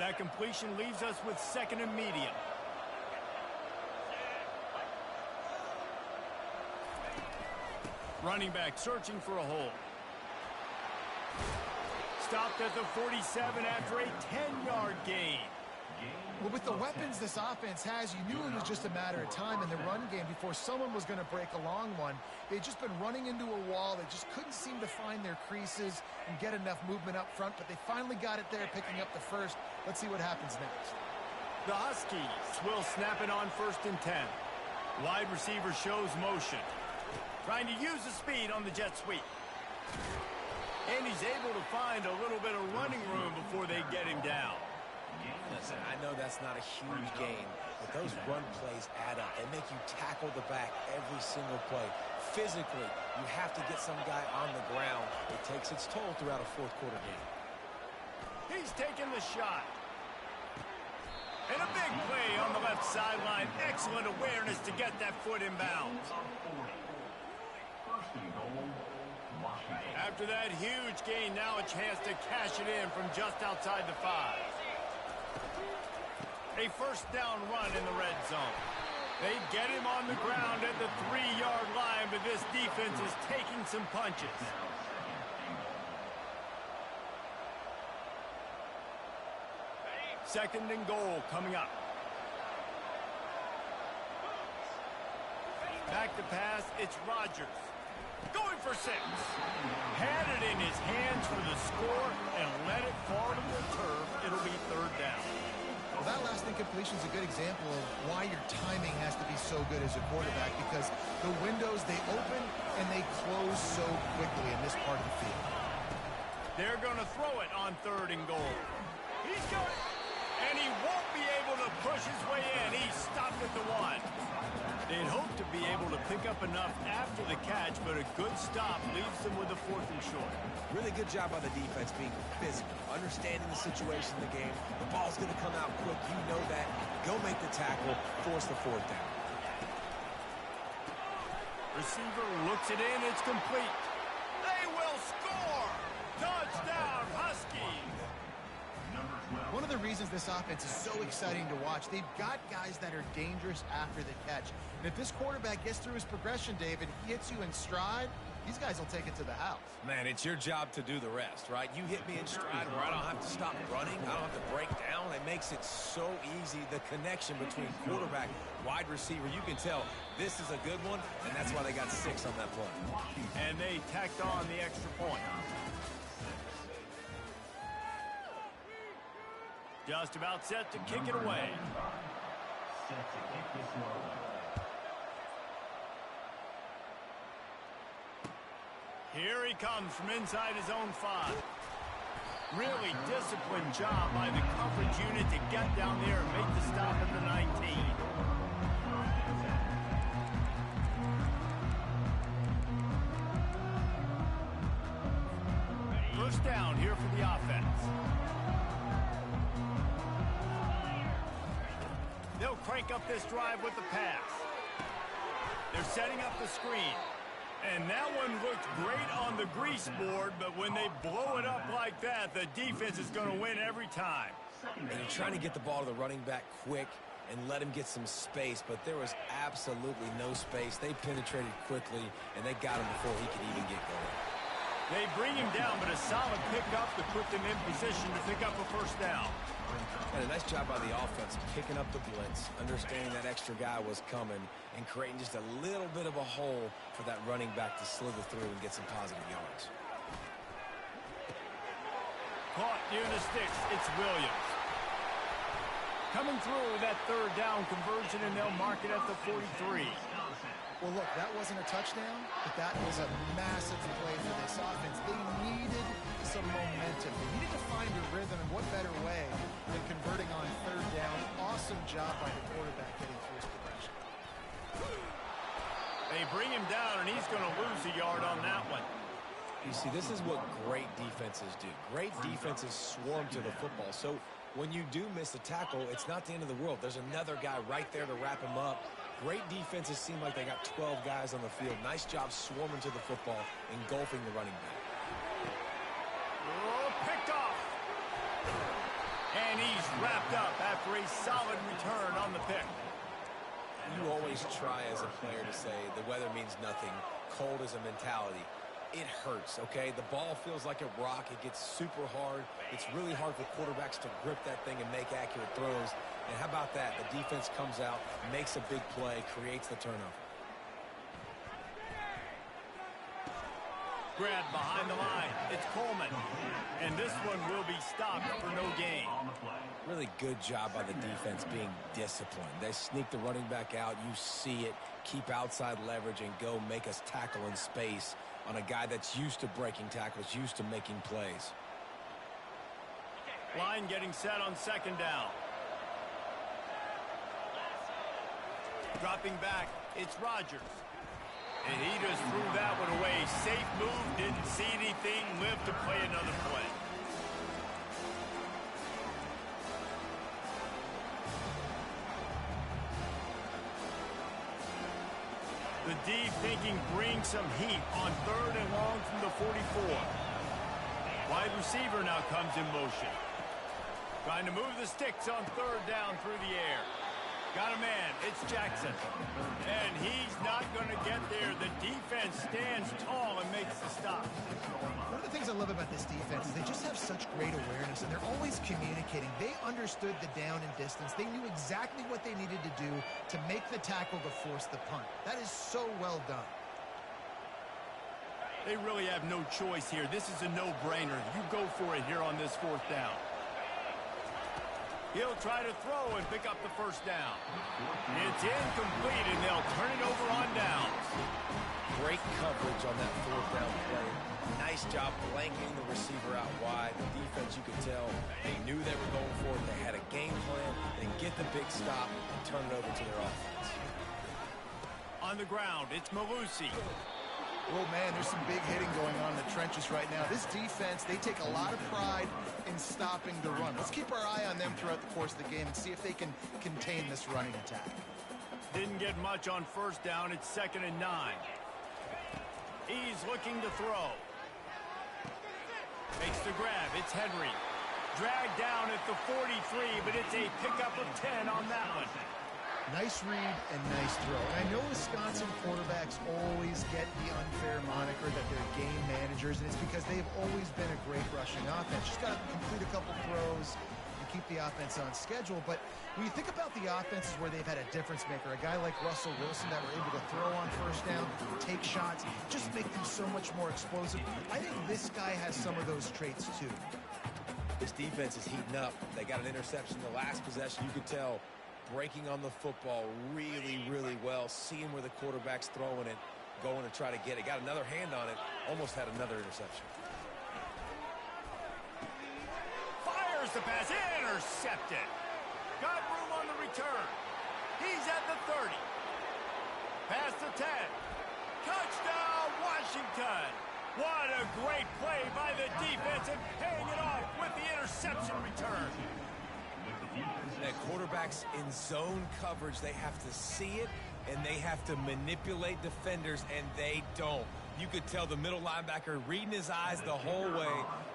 That completion leaves us with 2nd and medium. Running back searching for a hole. Stopped at the 47 after a 10-yard gain. Well, with the weapons this offense has, you knew it was just a matter of time in the run game before someone was going to break a long one. They'd just been running into a wall. They just couldn't seem to find their creases and get enough movement up front, but they finally got it there, picking up the first. Let's see what happens next. The Huskies will snap it on 1st and 10. Wide receiver shows motion. Trying to use the speed on the jet sweep. And he's able to find a little bit of running room before they get him down. Listen, I know that's not a huge gain, but those run plays add up. They make you tackle the back every single play. Physically, you have to get some guy on the ground. It takes its toll throughout a 4th quarter game. He's taking the shot. And a big play on the left sideline. Excellent awareness to get that foot in bounds. After that huge gain, now a chance to cash it in from just outside the 5. A 1st down run in the red zone. They get him on the ground at the 3-yard line, but this defense is taking some punches. Second and goal coming up. Back to pass, it's Rodgers. Going for 6. Had it in his hands for the score and let it fall to the turf. It'll be 3rd down. Well, that last incompletion is a good example of why your timing has to be so good as a quarterback, because the windows, they open and they close so quickly in this part of the field. They're going to throw it on 3rd and goal. He's got it. And he won't be able to push his way in. He's stopped at the 1. They'd hoped to be able to pick up enough after the catch, but a good stop leaves them with a 4th and short. Really good job by the defense being physical, understanding the situation in the game. The ball's going to come out quick. You know that. Go make the tackle, force the 4th down. Receiver looks it in. It's complete. They will score. Touchdown, Huskies. One of the reasons this offense is so exciting to watch, they've got guys that are dangerous after the catch. And if this quarterback gets through his progression, David, he hits you in stride, these guys will take it to the house. Man, it's your job to do the rest, right? You hit me in stride where I don't have to stop running. I don't have to break down. It makes it so easy. The connection between quarterback, wide receiver, you can tell this is a good one, and that's why they got 6 on that play. And they tacked on the extra point. Just about set to kick it away. Here he comes from inside his own 5. Really disciplined job by the coverage unit to get down there and make the stop at the 19. First down here for the offense. They'll crank up this drive with the pass. They're setting up the screen. And that one looked great on the grease board, but when they blow it up like that, the defense is going to win every time. And you're trying to get the ball to the running back quick and let him get some space, but there was absolutely no space. They penetrated quickly, and they got him before he could even get going. They bring him down, but a solid pickup to put them in position to pick up a 1st down. And a nice job by the offense picking up the blitz, understanding that extra guy was coming, and creating just a little bit of a hole for that running back to slither through and get some positive yards. Caught near the sticks, it's Williams. Coming through that 3rd down conversion, and they'll mark it at the 43. Well, look, that wasn't a touchdown, but that was a massive play for this offense. They needed some momentum. They needed to find a rhythm, and what better way than converting on 3rd down. Awesome job by the quarterback getting through his progression. They bring him down, and he's going to lose a yard on that one. You see, this is what great defenses do. Great defenses swarm to the football. So when you do miss a tackle, it's not the end of the world. There's another guy right there to wrap him up. Great defenses seem like they got 12 guys on the field. Nice job swarming to the football, engulfing the running back. Oh, picked off. And he's wrapped up after a solid return on the pick. You always try as a player to say the weather means nothing. Cold is a mentality. It hurts, okay? The ball feels like a rock. It gets super hard. It's really hard for quarterbacks to grip that thing and make accurate throws. And how about that? The defense comes out, makes a big play, creates the turnover. Grabbed behind the line. It's Coleman. And this one will be stopped for no gain. Really good job by the defense being disciplined. They sneak the running back out. You see it. Keep outside leverage and go make us tackle in space on a guy that's used to breaking tackles, used to making plays. Line getting set on second down. Dropping back, it's Rodgers. And he just threw that one away. Safe move, didn't see anything, lived to play another play. The D thinking bring some heat on third and long from the 44. Wide receiver now comes in motion. Trying to move the sticks on third down through the air. Got a man. It's Jackson. And he's not going to get there. The defense stands tall and makes the stop. One of the things I love about this defense is they just have such great awareness, and they're always communicating. They understood the down and distance. They knew exactly what they needed to do to make the tackle to force the punt. That is so well done. They really have no choice here. This is a no-brainer. You go for it here on this fourth down. He'll try to throw and pick up the first down. It's incomplete, and they'll turn it over on downs. Great coverage on that fourth down play. Nice job blanketing the receiver out wide. The defense, you could tell, they knew they were going for it. They had a game plan. They get the big stop and turn it over to their offense. On the ground, it's Malusi. Oh, man, there's some big hitting going on in the trenches right now. This defense, they take a lot of pride in stopping the run. Let's keep our eye on them throughout the course of the game and see if they can contain this running attack. Didn't get much on first down. It's 2nd and 9. He's looking to throw. Makes the grab. It's Henry. Dragged down at the 43, but it's a pickup of 10 on that one. Nice read and nice throw. And I know Wisconsin quarterbacks always get the unfair moniker that they're game managers, and it's because they've always been a great rushing offense. Just got to complete a couple throws and keep the offense on schedule. But when you think about the offenses where they've had a difference maker, a guy like Russell Wilson that were able to throw on first down, take shots, just make them so much more explosive. I think this guy has some of those traits too. This defense is heating up. They got an interception the last possession. You could tell breaking on the football really, really well, seeing where the quarterback's throwing it, going to try to get it. Got another hand on it, almost had another interception. Fires the pass, intercepted. Got room on the return. He's at the 30. Past the 10. Touchdown, Washington. What a great play by the defense and paying it off with the interception return. That quarterbacks in zone coverage, they have to see it, and they have to manipulate defenders, and they don't. You could tell the middle linebacker reading his eyes the whole way,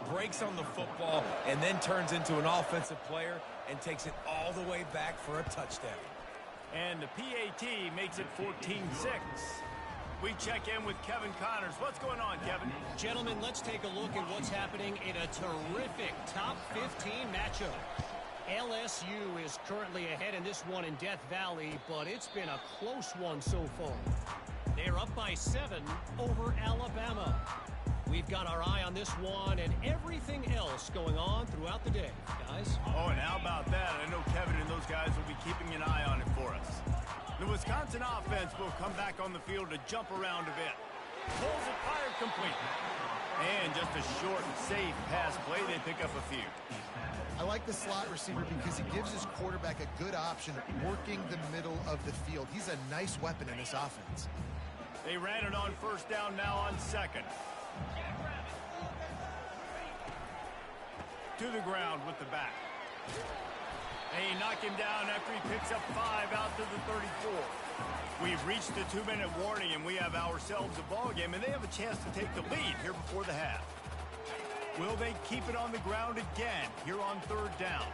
breaks on the football, and then turns into an offensive player and takes it all the way back for a touchdown. And the PAT makes it 14-6. We check in with Kevin Connors. What's going on, Kevin? Gentlemen, let's take a look at what's happening in a terrific top 15 matchup. LSU is currently ahead in this one in Death Valley, but it's been a close one so far. They're up by 7 over Alabama. We've got our eye on this one and everything else going on throughout the day, guys. Oh, and how about that? I know Kevin and those guys will be keeping an eye on it for us. The Wisconsin offense will come back on the field to jump around a bit. Pulls it, fired complete. And just a short and safe pass play. They pick up a few. I like the slot receiver because he gives his quarterback a good option working the middle of the field. He's a nice weapon in this offense. They ran it on first down, now on second. To the ground with the back. They knock him down after he picks up 5 out to the 34. We've reached the 2-minute warning, and we have ourselves a ball game, and they have a chance to take the lead here before the half. Will they keep it on the ground again here on third down?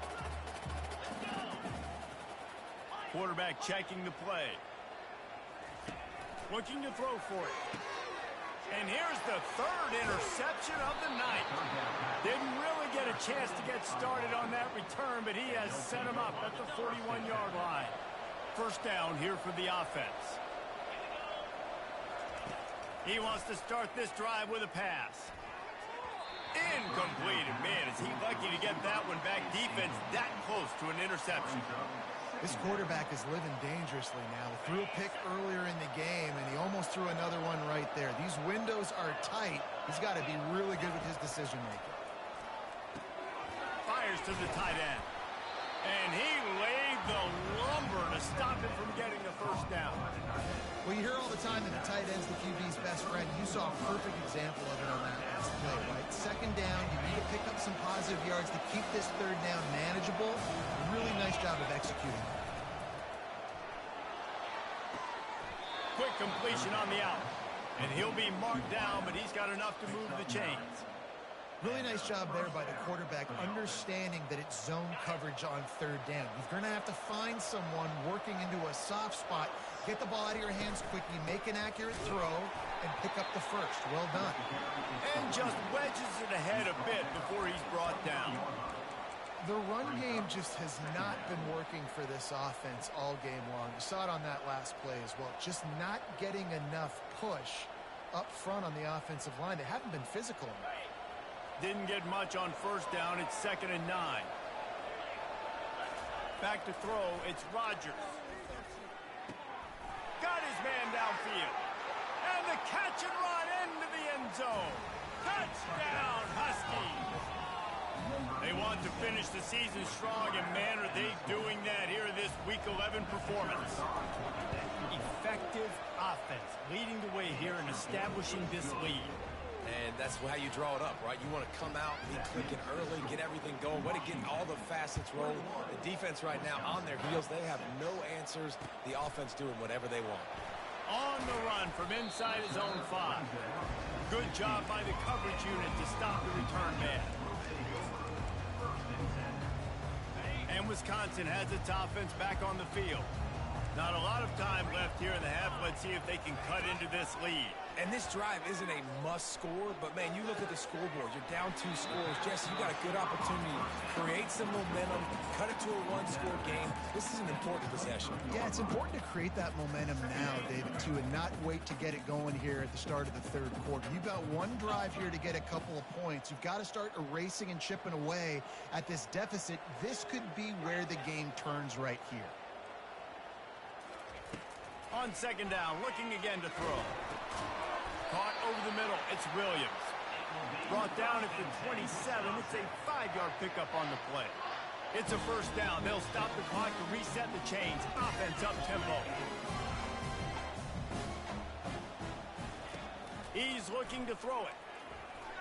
Quarterback checking the play. Looking to throw for it. And here's the third interception of the night. Didn't really get a chance to get started on that return, but he has set him up at the 41-yard line. First down here for the offense. He wants to start this drive with a pass. Incomplete. And man, is he lucky to get that one back. Defense that close to an interception. This quarterback is living dangerously now. He threw a pick earlier in the game, and he almost threw another one right there. These windows are tight. He's got to be really good with his decision-making. Fires to the tight end. And he laid the lumber to stop him from getting the first down. Well, you hear all the time that the tight end's the QB's best friend. You saw a perfect example of it on that last play, right? Second down, you need to pick up some positive yards to keep this third down manageable. Really nice job of executing. Quick completion on the out. And he'll be marked down, but he's got enough to move the chains. Really nice job there by the quarterback, understanding that it's zone coverage on third down. You're going to have to find someone working into a soft spot, get the ball out of your hands quickly, make an accurate throw, and pick up the first. Well done. And just wedges it ahead a bit before he's brought down. The run game just has not been working for this offense all game long. You saw it on that last play as well. Just not getting enough push up front on the offensive line. They haven't been physical enough. Didn't get much on first down. It's 2nd and 9. Back to throw. It's Rodgers. Got his man downfield. And the catch and run into the end zone. Touchdown, Huskies. They want to finish the season strong, and man, are they doing that here in this Week 11 performance. Effective offense leading the way here and establishing this lead. And that's how you draw it up, right? You want to come out, be clicking early, get everything going, way to get all the facets rolling. The defense right now on their heels, they have no answers. The offense doing whatever they want. On the run from inside his own 5. Good job by the coverage unit to stop the return man. And Wisconsin has its offense back on the field. Not a lot of time left here in the half. Let's see if they can cut into this lead. And this drive isn't a must score, but man, you look at the scoreboard, you're down 2 scores. Jesse, you got a good opportunity to create some momentum, cut it to a one-score game. This is an important possession. Yeah, it's important to create that momentum now, David, too, and not wait to get it going here at the start of the third quarter. You've got one drive here to get a couple of points. You've got to start erasing and chipping away at this deficit. This could be where the game turns right here. On 2nd down, looking again to throw. Caught over the middle. It's Williams. Brought down at the 27. It's a 5-yard pickup on the play. It's a first down. They'll stop the clock to reset the chains. Offense up tempo. He's looking to throw it.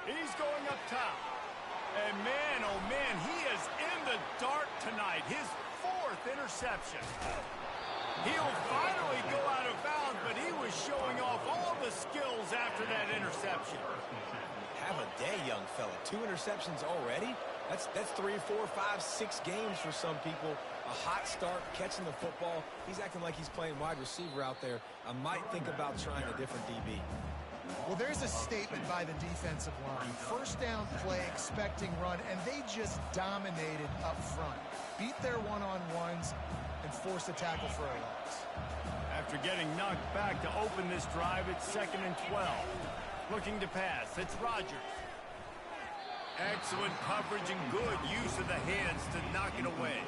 He's going up top. And man, oh man, he is in the dark tonight. His 4th interception. He'll finally go out of bounds, but he was showing off all the skills after that interception. Have a day, young fella. 2 interceptions already? That's 3, 4, 5, 6 games for some people. A hot start, catching the football. He's acting like he's playing wide receiver out there. I might think about trying a different DB. Well, there's a statement by the defensive line. First down play, expecting run, and they just dominated up front. Beat their one-on-ones and forced a tackle for a loss. After getting knocked back to open this drive, it's 2nd and 12. Looking to pass. It's Rodgers. Excellent coverage and good use of the hands to knock it away.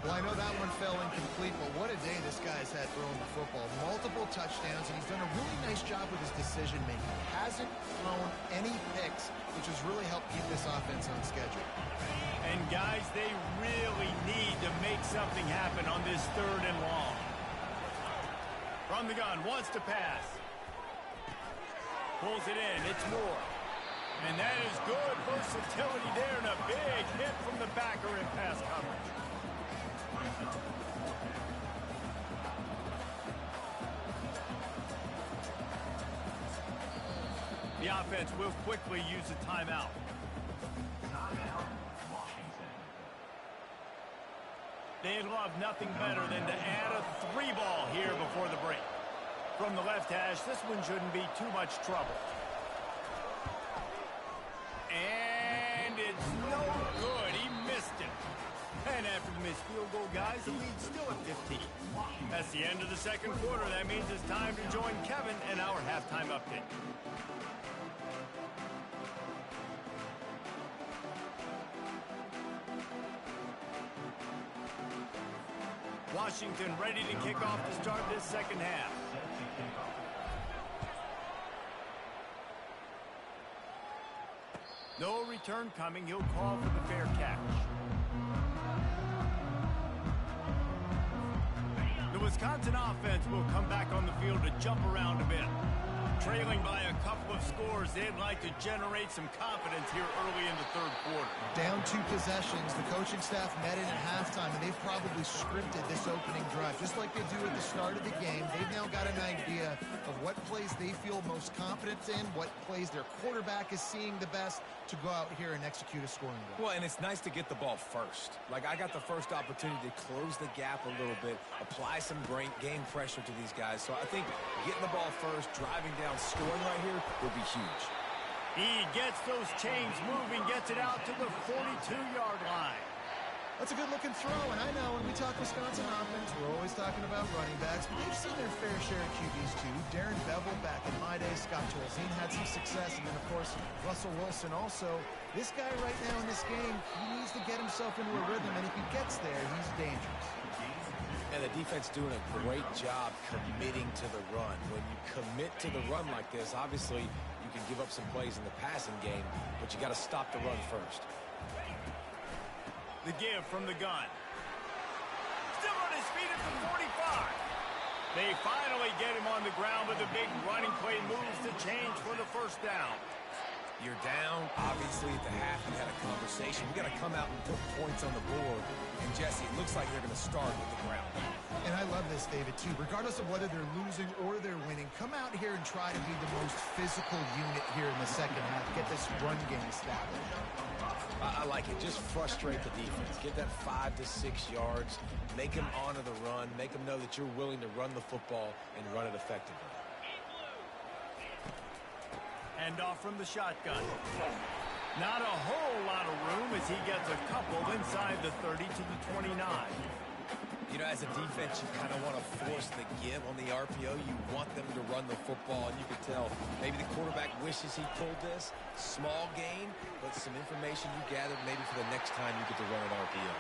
Well, I know that one fell incomplete, but what a day this guy's had throwing the football. Multiple touchdowns, and he's done a really nice job with his decision-making. Hasn't thrown any picks, which has really helped keep this offense on schedule. And, guys, they really need to make something happen on this 3rd and long. From the gun, wants to pass. Pulls it in. It's Moore. And that is good versatility there, and a big hit from the backer in pass coverage. The offense will quickly use a timeout. They'd love nothing better than to add a 3-ball here before the break. From the left hash, this one shouldn't be too much trouble. And it's no good. He missed it. And after the missed field goal, guys, the lead's still at 15. That's the end of the second quarter. That means it's time to join Kevin in our halftime update. Washington ready to kick off to start this second half. No return coming. He'll call for the fair catch. The Wisconsin offense will come back on the field to jump around a bit. Trailing by a couple of scores, they'd like to generate some confidence here early in the third quarter. Down 2 possessions, the coaching staff met in at halftime, and they've probably scripted this opening drive. Just like they do at the start of the game, they've now got an idea of what plays they feel most confident in, what plays their quarterback is seeing the best to go out here and execute a scoring drive. Well, and it's nice to get the ball first. Like, I got the first opportunity to close the gap a little bit, apply some game pressure to these guys. So I think getting the ball first, driving down, scoring right here will be huge. He gets those chains moving, gets it out to the 42-yard line. That's a good-looking throw, and I know when we talk Wisconsin offense, we're always talking about running backs, but they've seen their fair share of QBs too. Darren Bevel back in my day, Scott Tolzien had some success, and then, of course, Russell Wilson also. This guy right now in this game, he needs to get himself into a rhythm, and if he gets there, he's dangerous. And the defense doing a great job committing to the run. When you commit to the run like this, obviously you can give up some plays in the passing game, but you got to stop the run first. The give from the gun. Still on his feet at the 45. They finally get him on the ground, but the big running play moves to change for the first down. You're down. Obviously, at the half, you had a conversation. You got to come out and put points on the board. And, Jesse, it looks like they're going to start with the ground. And I love this, David, too. Regardless of whether they're losing or they're winning, come out here and try to be the most physical unit here in the second half. Get this run game established. I like it. Just frustrate the defense. Get that 5 to 6 yards. Make them honor the run. Make them know that you're willing to run the football and run it effectively. Hand off from the shotgun. Not a whole lot of room as he gets a couple inside the 30 to the 29. You know, as a defense, you kind of want to force the give on the RPO. You want them to run the football, and you can tell maybe the quarterback wishes he pulled this. Small gain, but some information you gathered maybe for the next time you get to run an RPO.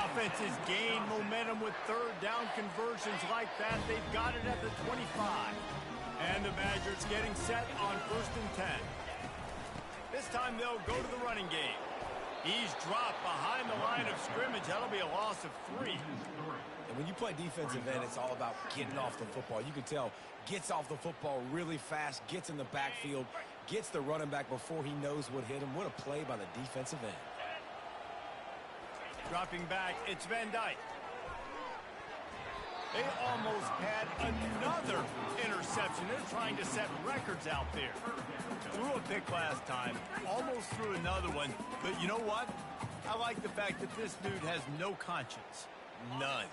Offenses gain momentum with third down conversions like that. They've got it at the 25. And the Badgers getting set on 1st and 10. This time they'll go to the running game. He's dropped behind the line of scrimmage. That'll be a loss of 3. And when you play defensive end, it's all about getting off the football. You can tell, gets off the football really fast, gets in the backfield, gets the running back before he knows what hit him. What a play by the defensive end. Dropping back, it's Van Dyke. They almost had another interception. They're trying to set records out there. Threw a pick last time, almost threw another one. But you know what? I like the fact that this dude has no conscience. None.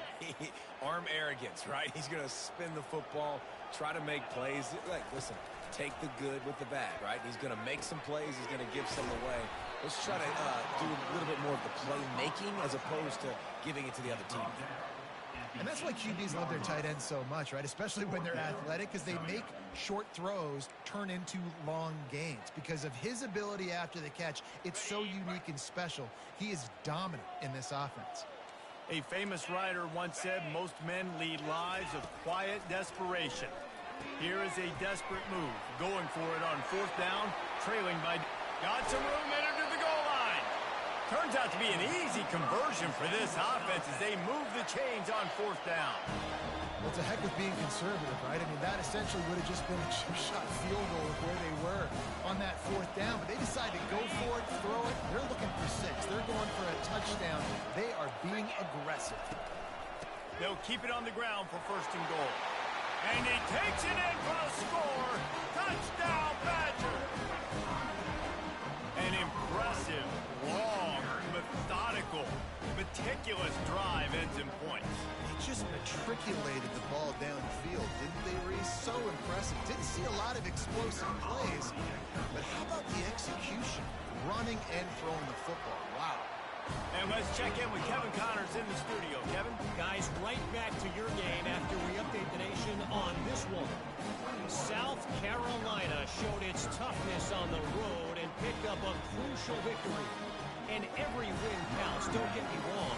Arm arrogance, right? He's going to spin the football, try to make plays. Like, listen, take the good with the bad, right? He's going to make some plays. He's going to give some away. Let's try to do a little bit more of the playmaking as opposed to giving it to the other team. And that's why QBs love their tight ends so much, right? Especially when they're athletic, because they make short throws turn into long gains. Because of his ability after the catch, it's so unique and special. He is dominant in this offense. A famous writer once said, most men lead lives of quiet desperation. Here is a desperate move. Going for it on 4th down, trailing by... Got some room, entered to the goal line. Turns out to be an easy conversion for this offense as they move the chains on 4th down. Well, it's a heck of being conservative, right? I mean, that essentially would have just been a chip-shot field goal with where they were on that 4th down. But they decide to go for it, throw it. They're looking for 6. They're going for a touchdown. They are being aggressive. They'll keep it on the ground for 1st and goal. And he takes it in for the score. Touchdown, Badger. An impressive, long, methodical, meticulous drive. losing points. They just matriculated the ball downfield, didn't they, Reese? So impressive. Didn't see a lot of explosive plays, but how about the execution? Running and throwing the football. Wow. And let's check in with Kevin Connors in the studio. Kevin? Guys, right back to your game after we update the nation on this one. South Carolina showed its toughness on the road and picked up a crucial victory. And every win counts, don't get me wrong.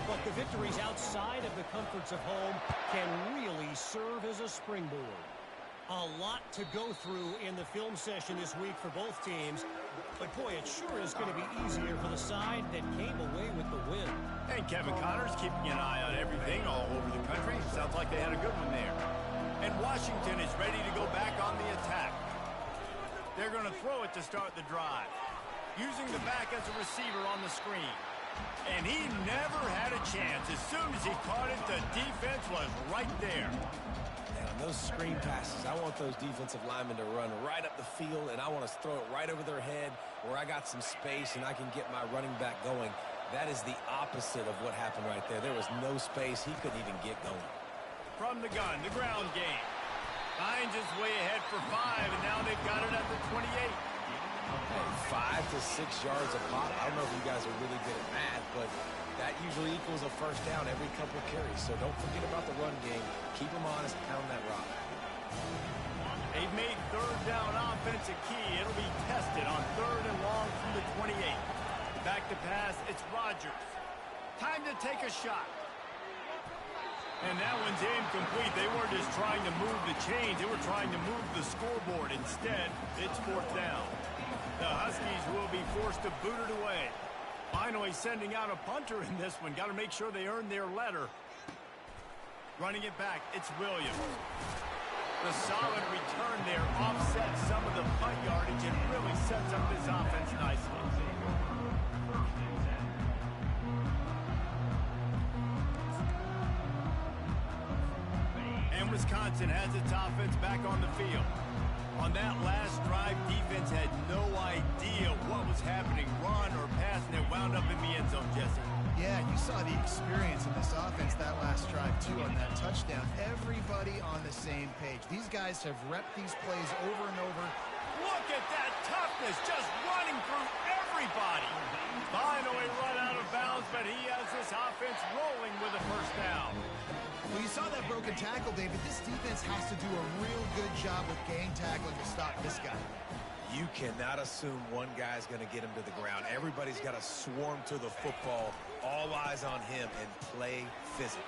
But the victories outside of the comforts of home can really serve as a springboard. A lot to go through in the film session this week for both teams. But, boy, it sure is going to be easier for the side that came away with the win. And Kevin Connors keeping an eye on everything all over the country. Sounds like they had a good one there. And Washington is ready to go back on the attack. They're going to throw it to start the drive. Using the back as a receiver on the screen. And he never had a chance. As soon as he caught it, the defense was right there. And on those screen passes, I want those defensive linemen to run right up the field, and I want to throw it right over their head where I got some space and I can get my running back going. That is the opposite of what happened right there. There was no space. He couldn't even get going. From the gun, the ground game. Hines is way ahead for 5, and now they've got it at the 28. 5 to 6 yards a pop. I don't know if you guys are really good at math, but that usually equals a first down every couple of carries. So don't forget about the run game. Keep them honest, pound that rock. They've made third down offense a key. It'll be tested on 3rd and long from the 28. Back to pass, it's Rodgers. Time to take a shot. And that one's incomplete. They weren't just trying to move the chains. They were trying to move the scoreboard. Instead, it's 4th down. The Huskies will be forced to boot it away. Finally sending out a punter in this one. Got to make sure they earn their letter. Running it back, it's Williams. The solid return there offsets some of the punt yardage and really sets up this offense nicely. And Wisconsin has its offense back on the field. On that last drive, defense had no idea what was happening, run or pass, and it wound up in the end zone, Jesse. Yeah, you saw the experience in this offense that last drive, too, on that touchdown. Everybody on the same page. These guys have repped these plays over and over. Look at that toughness, just running through everybody. Finally run out of bounds, but he has this offense rolling with a first down. Well, you saw that broken tackle, David. This defense has to do a real good job with gang tackling to stop this guy. You cannot assume one guy's going to get him to the ground. Everybody's got to swarm to the football, all eyes on him, and play physical.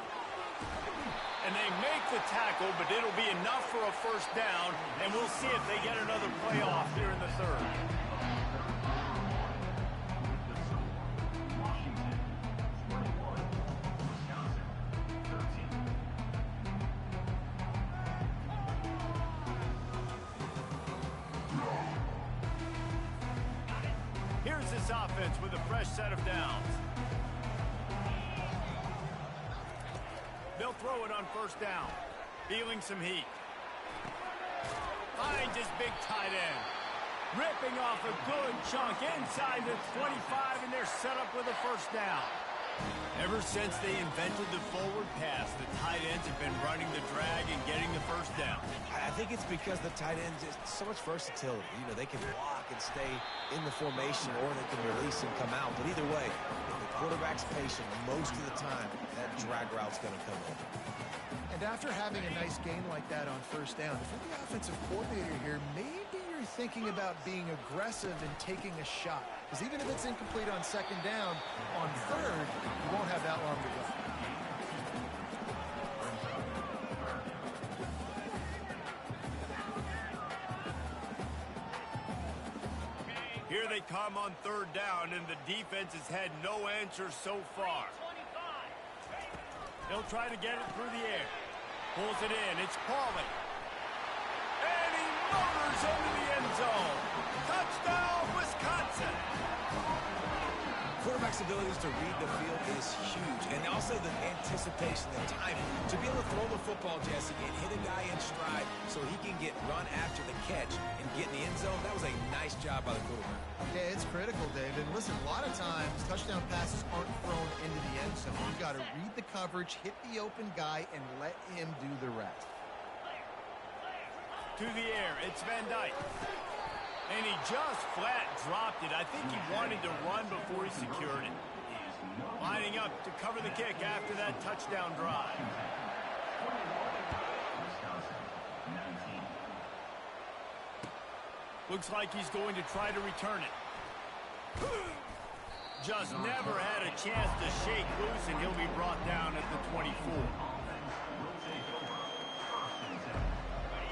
And they make the tackle, but it'll be enough for a first down, and we'll see if they get another play off here in the 3rd. Here's this offense with a fresh set of downs. They'll throw it on first down. Feeling some heat. Finds his big tight end. Ripping off a good chunk inside the 25, and they're set up with a first down. Ever since they invented the forward pass, the tight ends have been running the drag and getting the first down. I think it's because the tight ends, so much versatility. You know, they can block and stay in the formation, or they can release and come out. But either way, if the quarterback's patient, most of the time, that drag route's going to come over. And after having a nice gain like that on first down, if you're the offensive coordinator here, maybe you're thinking about being aggressive and taking a shot. Because even if it's incomplete on 2nd down, on 3rd, you won't have that long to go. Here they come on 3rd down, and the defense has had no answer so far. He'll try to get it through the air. Pulls it in. It's Pauly. And he motors into the end zone. Touchdown, Wisconsin. quarterback's abilities to read the field is huge, and also the anticipation and timing. To be able to throw the football, Jesse, and hit a guy in stride so he can get run after the catch and get in the end zone, that was a nice job by the quarterback. Yeah, it's critical, David. Listen, a lot of times touchdown passes aren't thrown into the end zone. You got to read the coverage, hit the open guy, and let him do the rest. To the air, it's Van Dyke. And he just flat dropped it. I think he wanted to run before he secured it. Lining up to cover the kick after that touchdown drive. Looks like he's going to try to return it. Just never had a chance to shake loose, and he'll be brought down at the 24.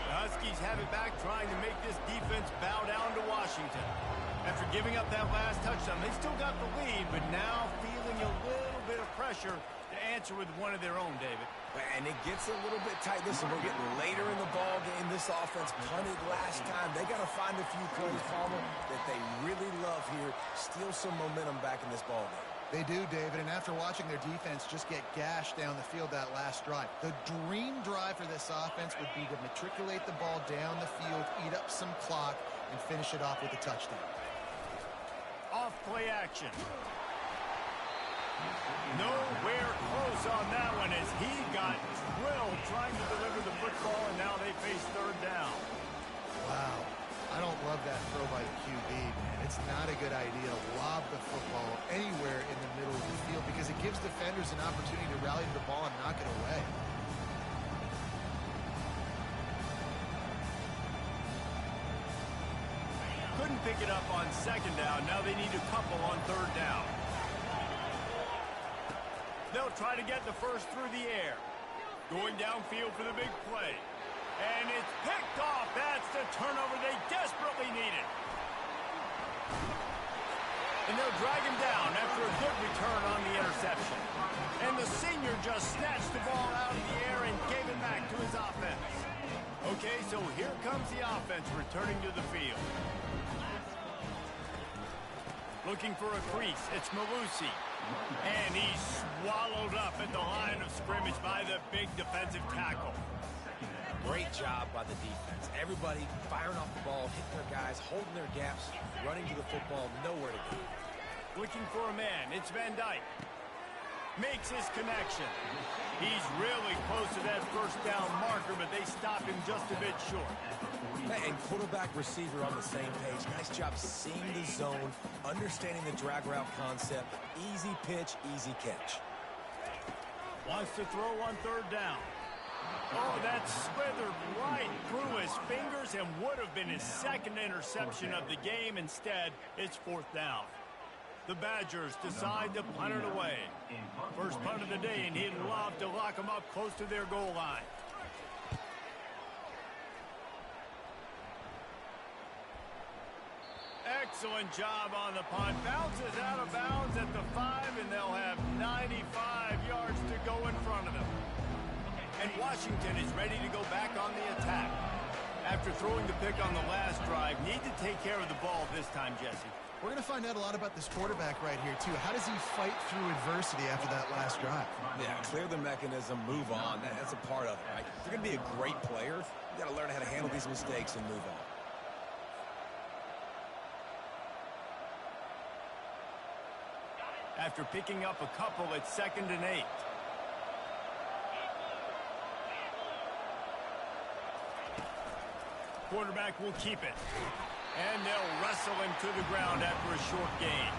The Huskies have it back, trying to make this defense bow down to Washington. After giving up that last touchdown, they still got the lead, but now feeling a little bit of pressure to answer with one of their own, David. And it gets a little bit tight. Listen, we're getting later in the ball game. This offense punted last time. They got to find a few plays, Palmer, that they really love here. Steal some momentum back in this ball game. They do, David, and after watching their defense just get gashed down the field that last drive, the dream drive for this offense would be to matriculate the ball down the field, eat up some clock, and finish it off with a touchdown. Off play action. Nowhere close on that one as he got drilled trying to deliver the football, and now they face third down. Wow. I don't love that throw by the QB, man. It's not a good idea to lob the football anywhere in the middle of the field because it gives defenders an opportunity to rally to the ball and knock it away. Couldn't pick it up on second down. Now they need a couple on third down. They'll try to get the first through the air. Going downfield for the big play. And it's picked off. That's the turnover they desperately needed. And they'll drag him down after a good return on the interception. And the senior just snatched the ball out of the air and gave it back to his offense. Okay, so here comes the offense returning to the field. Looking for a crease. It's Malusi. And he's swallowed up at the line of scrimmage by the big defensive tackle. Great job by the defense. Everybody firing off the ball, hitting their guys, holding their gaps, running to the football, nowhere to go. Looking for a man. It's Van Dyke. Makes his connection. He's really close to that first down marker, but they stop him just a bit short. And quarterback receiver on the same page. Nice job seeing the zone, understanding the drag route concept. Easy pitch, easy catch. Wants to throw on third down. Oh, that slithered right through his fingers and would have been his second interception of the game. Instead, it's fourth down. The Badgers decide to punt it away. First punt of the day, and he'd love to lock them up close to their goal line. Excellent job on the punt. Bounces out of bounds at the 5, and they'll have 95 yards to go in front of them. And Washington is ready to go back on the attack. After throwing the pick on the last drive, need to take care of the ball this time, Jesse. We're going to find out a lot about this quarterback right here, too. How does he fight through adversity after that last drive? Yeah, clear the mechanism, move on. That's a part of it, right? If you're going to be a great player, you got to learn how to handle these mistakes and move on. After picking up a couple, it's 2nd and 8. Quarterback will keep it. And they'll wrestle him to the ground after a short gain.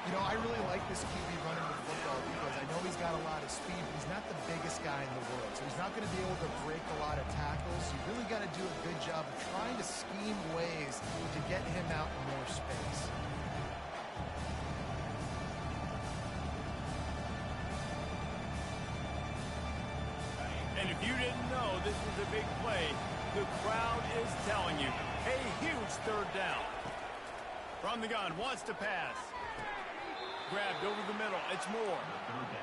You know, I really like this QB running the football because I know he's got a lot of speed, but he's not the biggest guy in the world. So he's not going to be able to break a lot of tackles. You really got to do a good job of trying to scheme ways to get him out in more space. And if you didn't know this was a big play, the crowd is telling you. A huge third down. From the gun, wants to pass. grabbed over the middle. It's Moore.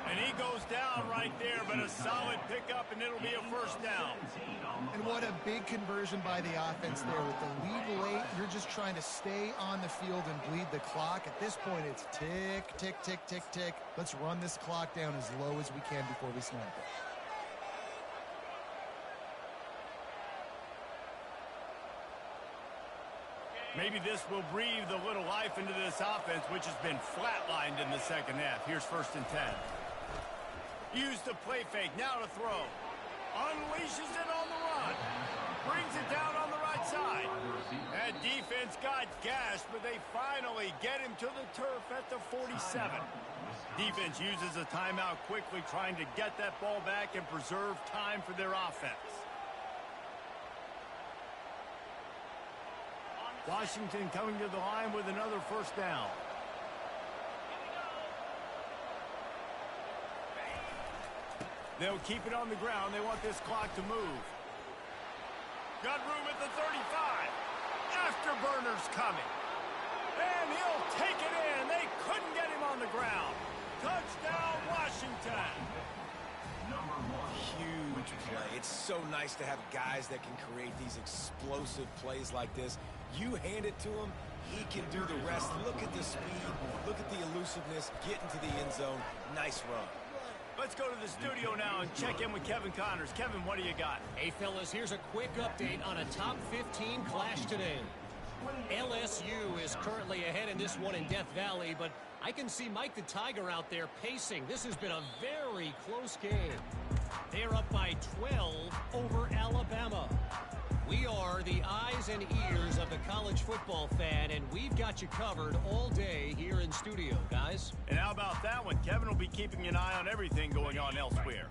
And he goes down right there, but a solid pickup, and it'll be a first down. And what a big conversion by the offense there. With the lead late, you're just trying to stay on the field and bleed the clock. At this point, it's tick, tick, tick, tick, tick. Let's run this clock down as low as we can before we snap it. Maybe this will breathe a little life into this offense, which has been flatlined in the second half. Here's 1st and 10. Use the play fake. Now to throw. Unleashes it on the run. Brings it down on the right side. That defense got gashed, but they finally get him to the turf at the 47. Defense uses a timeout quickly, trying to get that ball back and preserve time for their offense. Washington coming to the line with another first down. They'll keep it on the ground. They want this clock to move. Got room at the 35. Afterburner's coming. And he'll take it in. They couldn't get him on the ground. Touchdown, Washington. Huge play. It's so nice to have guys that can create these explosive plays like this. You hand it to him, he can do the rest. Look at the speed. Look at the elusiveness. Get into the end zone. Nice run. Let's go to the studio now and check in with Kevin Connors. Kevin, what do you got? Hey, fellas, here's a quick update on a top 15 clash today. LSU is currently ahead in this one in Death Valley, but I can see Mike the Tiger out there pacing. This has been a very close game. They're up by 12 over Alabama. We are the eyes and ears of the college football fan, and we've got you covered all day here in studio, guys. And how about that one? Kevin will be keeping an eye on everything going on elsewhere.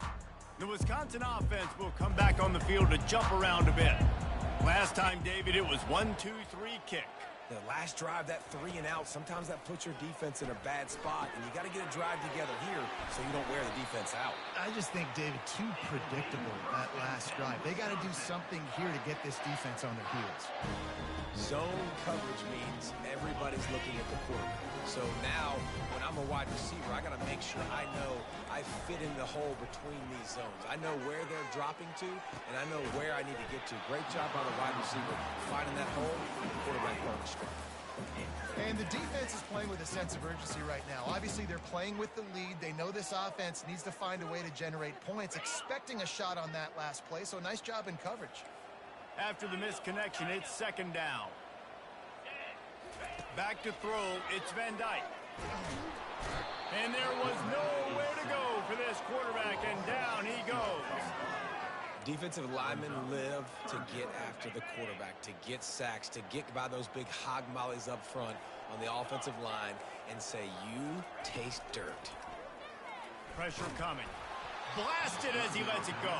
The Wisconsin offense will come back on the field to jump around a bit. Last time, David, it was 1-2-3 kick. The last drive, that 3 and out, sometimes that puts your defense in a bad spot, and you got to get a drive together here so you don't wear the defense out. I just think, David, too predictable that last drive. They got to do something here to get this defense on their heels. Zone coverage means everybody's looking at the quarterback. So now, when I'm a wide receiver, I got to make sure I know I fit in the hole between these zones. I know where they're dropping to, and I know where I need to get to. Great job by the wide receiver finding that hole, and the quarterback going strong. And the defense is playing with a sense of urgency right now. Obviously, they're playing with the lead. They know this offense needs to find a way to generate points, expecting a shot on that last play, so nice job in coverage. After the missed connection, it's 2nd down. Back to throw, it's Van Dyke. And there was nowhere to go for this quarterback, and down he goes. Defensive linemen live to get after the quarterback, to get sacks, to get by those big hog mollies up front on the offensive line and say, you taste dirt. Pressure coming. Blasted as he lets it go.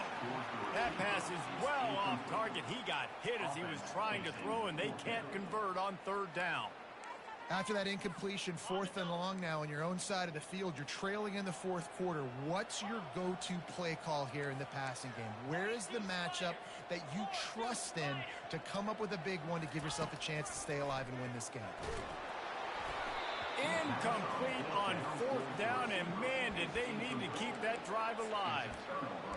That pass is well off target. He got hit as he was trying to throw, and they can't convert on 3rd down. After that incompletion, 4th and long now on your own side of the field, you're trailing in the 4th quarter. What's your go-to play call here in the passing game? Where is the matchup that you trust in to come up with a big one to give yourself a chance to stay alive and win this game? Incomplete on 4th down, and man, did they need to keep that drive alive.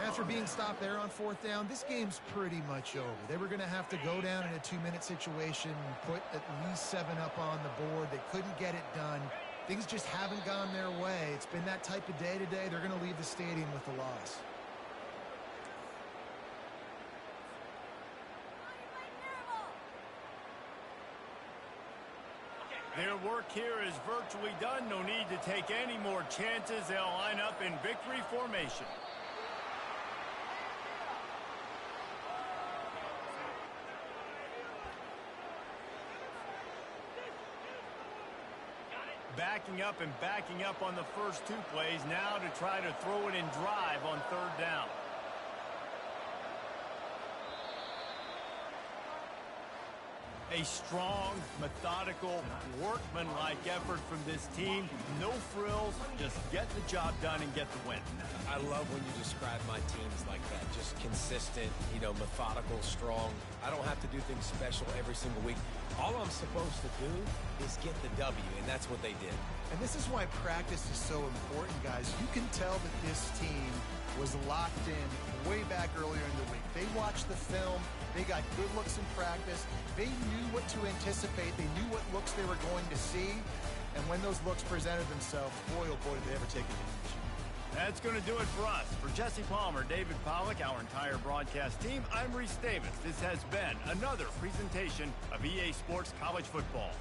After being stopped there on 4th down, this game's pretty much over. They were going to have to go down in a 2-minute situation and put at least 7 up on the board. They couldn't get it done. Things just haven't gone their way. It's been that type of day today. They're going to leave the stadium with a loss. Their work here is virtually done. No need to take any more chances. They'll line up in victory formation. Backing up on the first 2 plays. Now to try to throw it in drive on 3rd down. A strong, methodical, workmanlike effort from this team. No frills, just get the job done and get the win. I love when you describe my teams like that. Just consistent, methodical, strong. I don't have to do things special every single week. All I'm supposed to do is get the W, and that's what they did. And this is why practice is so important, guys. You can tell that this team was locked in way back earlier in the week. They watched the film. They got good looks in practice. They knew what to anticipate. They knew what looks they were going to see. And when those looks presented themselves, boy, oh boy, did they ever take advantage. That's going to do it for us. For Jesse Palmer, David Pollack, our entire broadcast team, I'm Reese Davis. This has been another presentation of EA Sports College Football.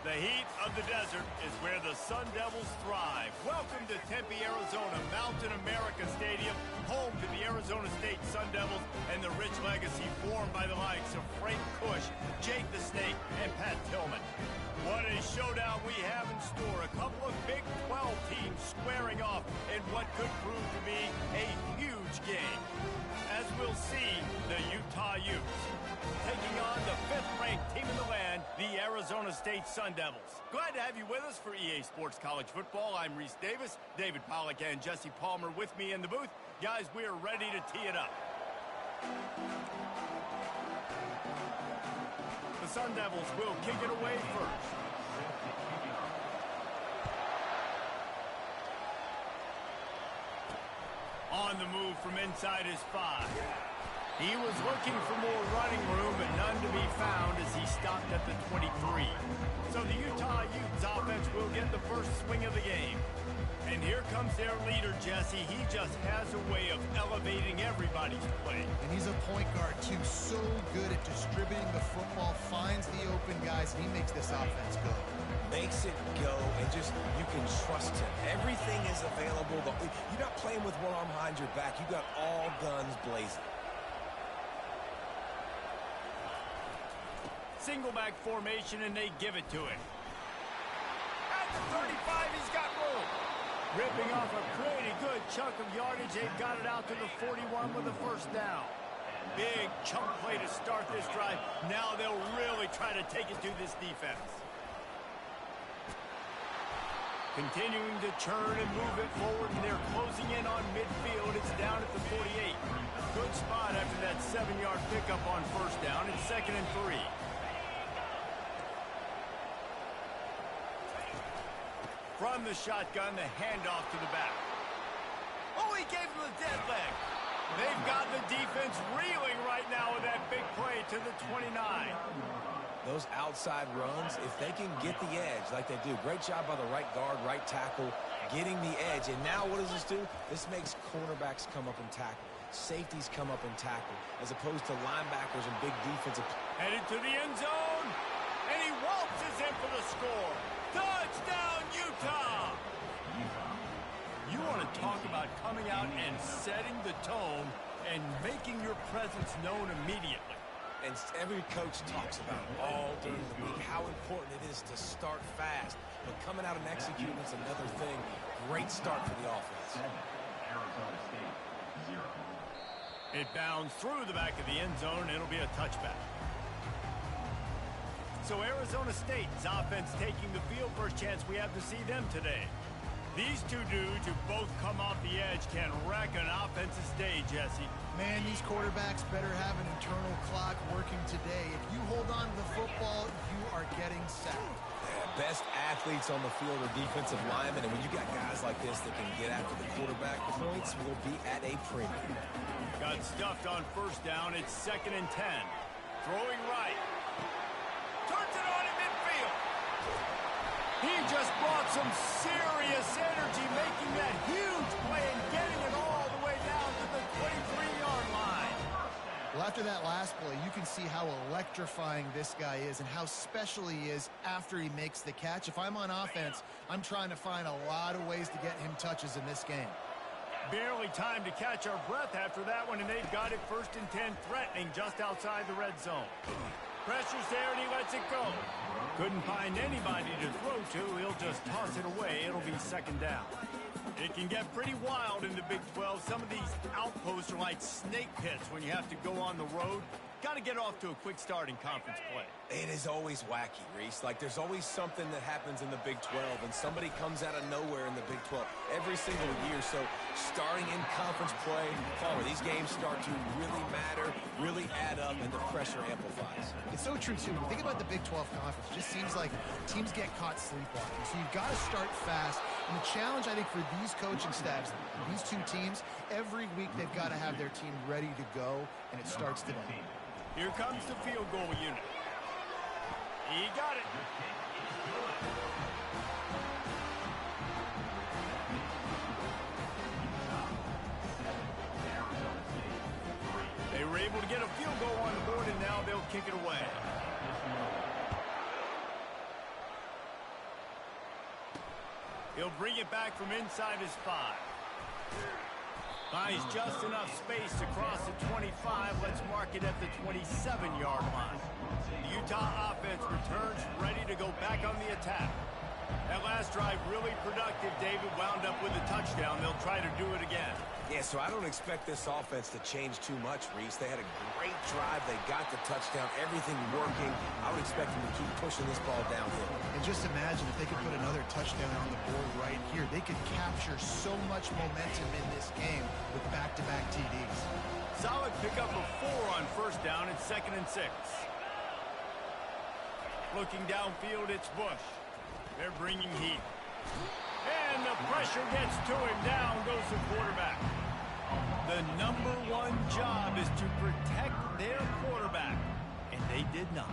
The heat of the desert is where the Sun Devils thrive. Welcome to Tempe, Arizona, Mountain America Stadium, home to the Arizona State Sun Devils and the rich legacy formed by the likes of Frank Kush, Jake the Snake, and Pat Tillman. What a showdown we have in store. A couple of Big 12 teams squaring off in what could prove to be a huge game. As we'll see, the Utah Utes taking on the 5th-ranked team in the land, the Arizona State Sun Devils. Glad to have you with us for EA Sports College Football. I'm Reese Davis, David Pollack, and Jesse Palmer with me in the booth. Guys, we are ready to tee it up. The Sun Devils will kick it away first. On the move from inside his 5. He was looking for more running room, but none to be found as he stopped at the 23. So the Utah Utes offense will get the first swing of the game. And here comes their leader, Jesse. He just has a way of elevating everybody's play. And he's a point guard, too. So good at distributing the football, finds the open guys, and he makes this offense go. Makes it go, and just, you can trust him. Everything is available. You're not playing with one arm behind your back. You got all guns blazing. Single back formation, and they give it to him. At the 35, he's got room. Ripping off a pretty good chunk of yardage. They've got it out to the 41 with a first down. Big chunk play to start this drive. Now they'll really try to take it to this defense. Continuing to churn and move it forward, and they're closing in on midfield. It's down at the 48. Good spot after that 7-yard pickup on first down. It's 2nd and 3. From the shotgun, the handoff to the back. Oh, he gave him the dead leg. They've got the defense reeling right now with that big play to the 29. Those outside runs, if they can get the edge like they do, great job by the right guard, right tackle, getting the edge. And now what does this do? This makes cornerbacks come up and tackle. Safeties come up and tackle, as opposed to linebackers and big defensive. Headed to the end zone, and he waltzes in for the score. Touchdown, Utah! You want to talk about coming out and setting the tone and making your presence known immediately. And every coach talks about it all during the week, how important it is to start fast. But coming out and executing is another thing. Great start for the offense. It bounds through the back of the end zone, and it'll be a touchback. So Arizona State's offense taking the field. First chance we have to see them today. These two dudes who both come off the edge can wreck an offensive day, Jesse. Man, these quarterbacks better have an internal clock working today. If you hold on to the football, you are getting sacked. Yeah, best athletes on the field are defensive linemen, and when you got guys like this that can get after the quarterback, points will be at a premium. Got stuffed on first down. It's 2nd and 10. Throwing right. Turns it on in midfield. He just brought some serious energy, making that huge play and getting it all the way down to the 23-yard line. Well, after that last play, you can see how electrifying this guy is and how special he is after he makes the catch. If I'm on offense, I'm trying to find a lot of ways to get him touches in this game. Barely time to catch our breath after that one, and they've got it 1st and 10, threatening just outside the red zone. Pressure's there, and he lets it go. Couldn't find anybody to throw to. He'll just toss it away. It'll be 2nd down. It can get pretty wild in the Big 12. Some of these outposts are like snake pits when you have to go on the road. Got to get off to a quick start in conference play. It is always wacky, Reese. Like, there's always something that happens in the Big 12, and somebody comes out of nowhere in the Big 12 every single year. So, starting in conference play, these games start to really matter, really add up, and the pressure amplifies. It's so true, too. When you think about the Big 12 conference, it just seems like teams get caught sleepwalking. So, you've got to start fast. And the challenge, I think, for these coaching staffs, these two teams, every week they've got to have their team ready to go, and it starts today. Here comes the field goal unit. He got it. They were able to get a field goal on the board, and now they'll kick it away. He'll bring it back from inside his 5. Finds just enough space to cross the 25. Let's mark it at the 27-yard line. The Utah offense returns, ready to go back on the attack. That last drive really productive. David wound up with a touchdown. They'll try to do it again. Yeah, so I don't expect this offense to change too much, Reese. They had a great drive. They got the touchdown. Everything working. I would expect them to keep pushing this ball downhill. And just imagine if they could put another touchdown on the board right here. They could capture so much momentum in this game with back-to-back TDs. Solid pickup of 4 on first down and 2nd and 6. Looking downfield, it's Bush. They're bringing heat. And the pressure gets to him. Down goes the quarterback. The #1 job is to protect their quarterback. And they did not.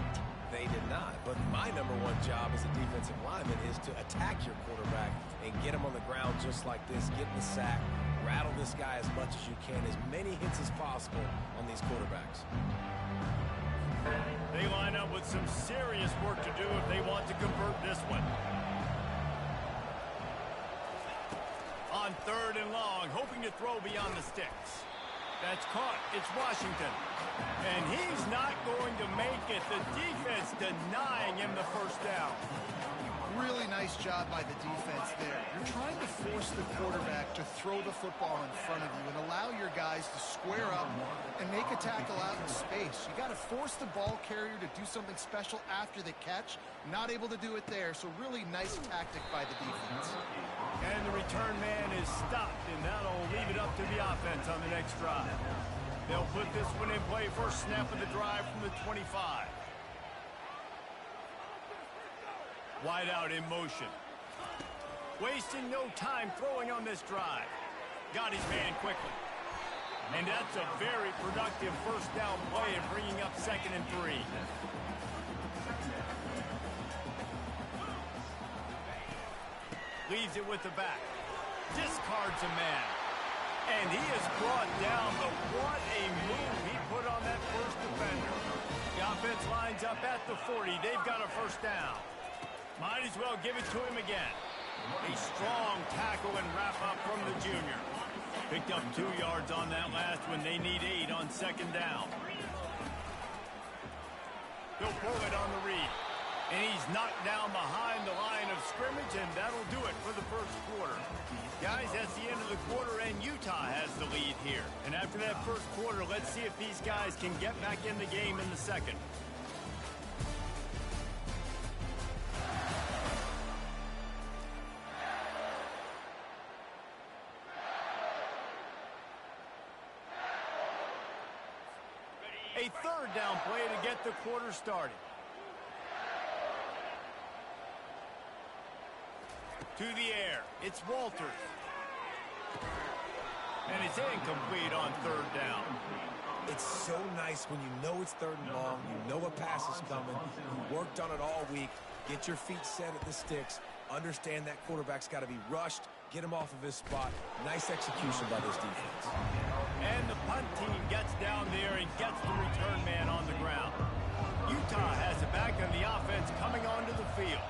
They did not. But my #1 job as a defensive lineman is to attack your quarterback and get him on the ground just like this, get in the sack, rattle this guy as much as you can, as many hits as possible on these quarterbacks. They line up with some serious work to do if they want to convert this one. On 3rd and long, hoping to throw beyond the sticks. That's caught. It's Washington. And he's not going to make it. The defense denying him the first down. Really nice job by the defense there. You're trying to force the quarterback to throw the football in front of you and allow your guys to square up and make a tackle out in space. You got to force the ball carrier to do something special after the catch. Not able to do it there, so really nice tactic by the defense. And the return man is stopped, and that'll leave it up to the offense on the next drive. They'll put this one in play. First snap of the drive from the 25. Wide out in motion. Wasting no time throwing on this drive. Got his man quickly. And that's a very productive first down play and bringing up 2nd and 3. Leaves it with the back. Discards a man. And he is brought down, but what a move he put on that first defender. The offense lines up at the 40. They've got a first down. Might as well give it to him again. A strong tackle and wrap up from the junior. Picked up 2 yards on that last one. They need 8 on 2nd down. He'll pull it on the read. And he's knocked down behind the line of scrimmage, and that'll do it for the first quarter. Guys, that's the end of the quarter, and Utah has the lead here. And after that first quarter, let's see if these guys can get back in the game in the second. A 3rd down play to get the quarter started. To the air. It's Walters. And it's incomplete on 3rd down. It's so nice when you know it's 3rd and long, you know a pass is coming, you worked on it all week, get your feet set at the sticks, understand that quarterback's got to be rushed, get him off of his spot. Nice execution by this defense. And the punt team gets down there and gets the return man on the ground. Utah has it back on the offense coming onto the field.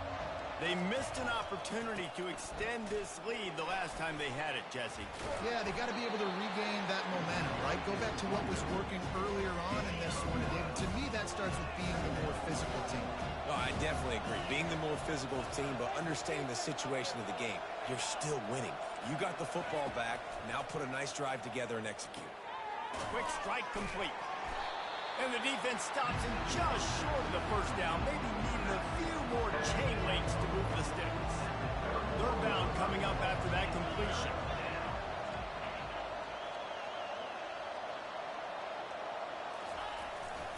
They missed an opportunity to extend this lead the last time they had it, Jesse. Yeah, they got to be able to regain that momentum, right? Go back to what was working earlier on in this one. And to me, that starts with being the more physical team. Oh, I definitely agree. Being the more physical team, but understanding the situation of the game. You're still winning. You got the football back. Now put a nice drive together and execute. Quick strike complete. And the defense stops him just short of the first down. Maybe needing a few more chain links to move the sticks. 3rd down coming up after that completion.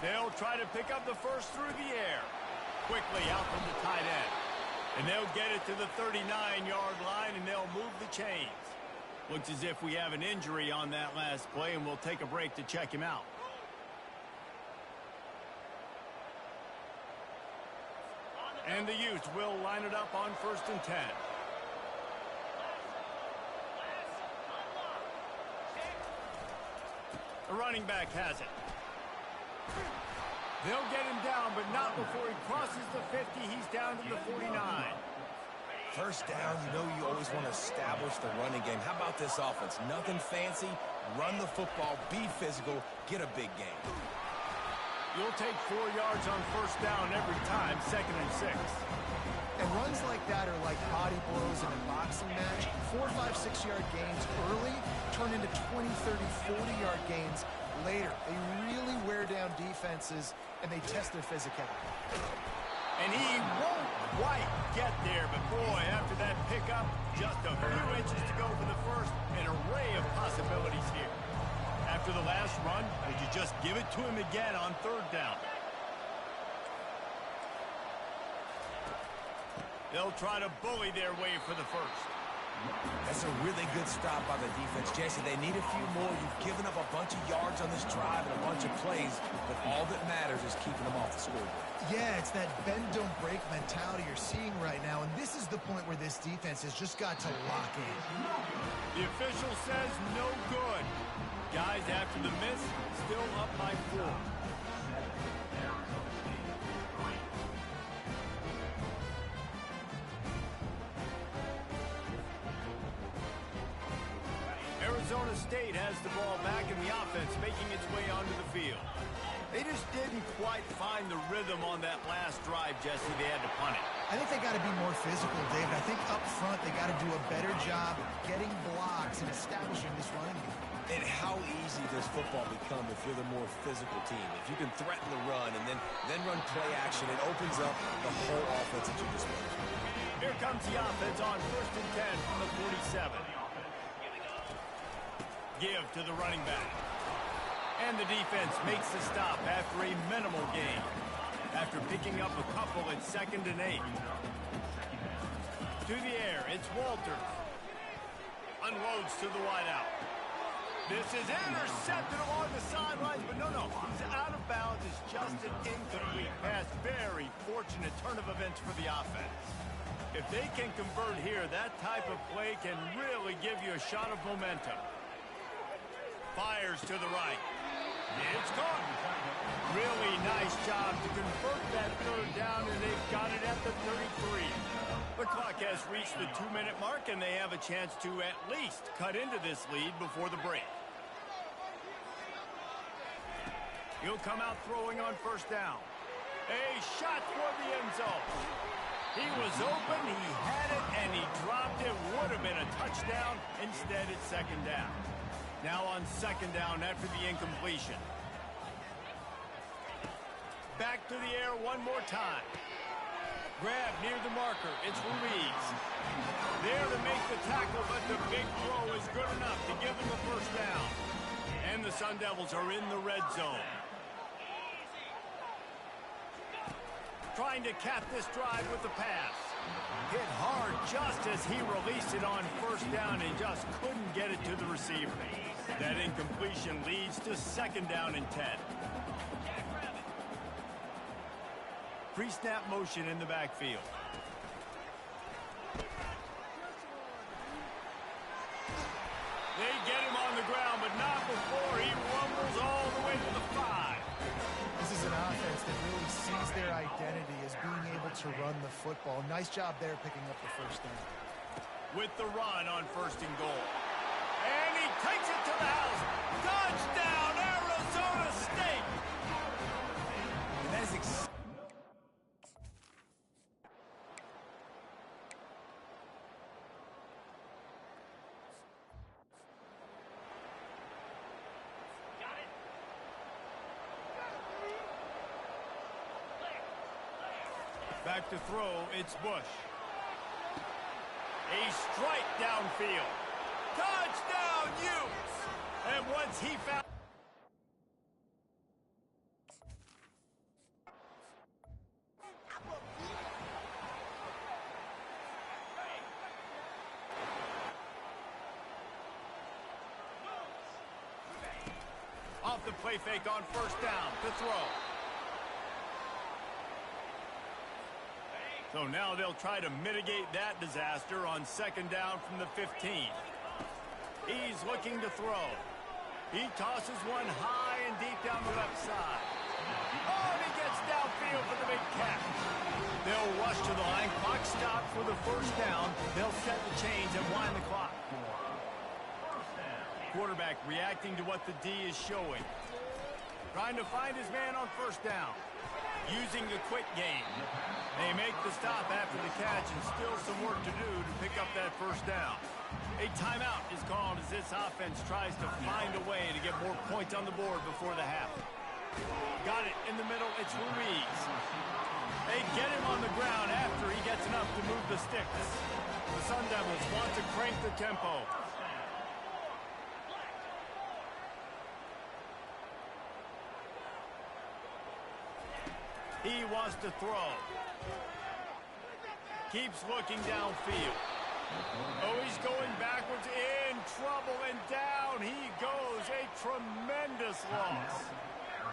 They'll try to pick up the first through the air. Quickly out from the tight end. And they'll get it to the 39-yard line, and they'll move the chains. Looks as if we have an injury on that last play, and we'll take a break to check him out. And the Utes will line it up on 1st and 10. The running back has it. They'll get him down, but not before he crosses the 50. He's down to the 49. First down, you know you always want to establish the running game. How about this offense? Nothing fancy. Run the football, be physical, get a big gain. You'll take 4 yards on first down every time, 2nd and 6. And runs like that are like body blows in a boxing match. 4, 5, 6-yard gains early turn into 20, 30, 40-yard gains later. They really wear down defenses, and they test their physicality. And he won't quite get there, but boy, after that pickup, just a few inches to go for the first. An array of possibilities here. After the last run, would you just give it to him again on 3rd down? They'll try to bully their way for the first. That's a really good stop by the defense. Jason, they need a few more. You've given up a bunch of yards on this drive and a bunch of plays, but all that matters is keeping them off the scoreboard. Yeah, it's that bend, don't break mentality you're seeing right now, and this is the point where this defense has just got to lock in. The official says no good. Guys, after the miss, still up by 4. Arizona State has the ball back in the offense, making its way onto the field. They just didn't quite find the rhythm on that last drive, Jesse. They had to punt it. I think they got to be more physical, David. I think up front they got to do a better job getting blocks and establishing this running game. And how easy does football become if you're the more physical team? If you can threaten the run and then run play action, it opens up the whole offense that you just mentioned. Here comes the offense on 1st and 10 from the 47. Give to the running back. And the defense makes the stop after a minimal gain. After picking up a couple at 2nd and 8. To the air, it's Walters. Unloads to the wideout. This is intercepted along the sidelines, but no, he's out of bounds. It's just an incomplete pass. Very fortunate turn of events for the offense. If they can convert here, that type of play can really give you a shot of momentum. Fires to the right. It's caught. Really nice job to convert that 3rd down, and they've got it at the 33. The clock has reached the 2-minute mark, and they have a chance to at least cut into this lead before the break. He'll come out throwing on 1st down. A shot for the end zone. He was open, he had it, and he dropped it. Would have been a touchdown. Instead, it's 2nd down. Now on 2nd down after the incompletion. Back to the air one more time. Grab near the marker. It's Ruiz. There to make the tackle, but the big throw is good enough to give them a 1st down. And the Sun Devils are in the red zone. Trying to cap this drive with the pass. Hit hard just as he released it on 1st down and just couldn't get it to the receiver. That incompletion leads to 2nd down and 10. Pre-snap motion in the backfield. They get him on the ground, but not before he rumbles all the way to the 5. This is an offense that really sees their identity as being able to run the football. Nice job there picking up the 1st down. With the run on 1st and goal. And he takes it to the house. Touchdown, Arizona State! And that is Back to throw, it's Bush. A strike downfield. Touchdown, Utes! And once he found... Off the play fake on 1st down to throw. So now they'll try to mitigate that disaster on 2nd down from the 15. He's looking to throw. He tosses one high and deep down the left side. Oh, and he gets downfield for the big catch. They'll rush to the line. Clock stopped for the first down. They'll set the chains and wind the clock. Quarterback reacting to what the D is showing. Trying to find his man on first down. Using the quick game. They make the stop after the catch and still some work to do to pick up that first down. A timeout is called as this offense tries to find a way to get more points on the board before the half. Got it in the middle. It's Ruiz. They get him on the ground after he gets enough to move the sticks. The Sun Devils want to crank the tempo. He wants to throw. Keeps looking downfield. Oh, he's going backwards, in trouble, and down he goes. A tremendous loss.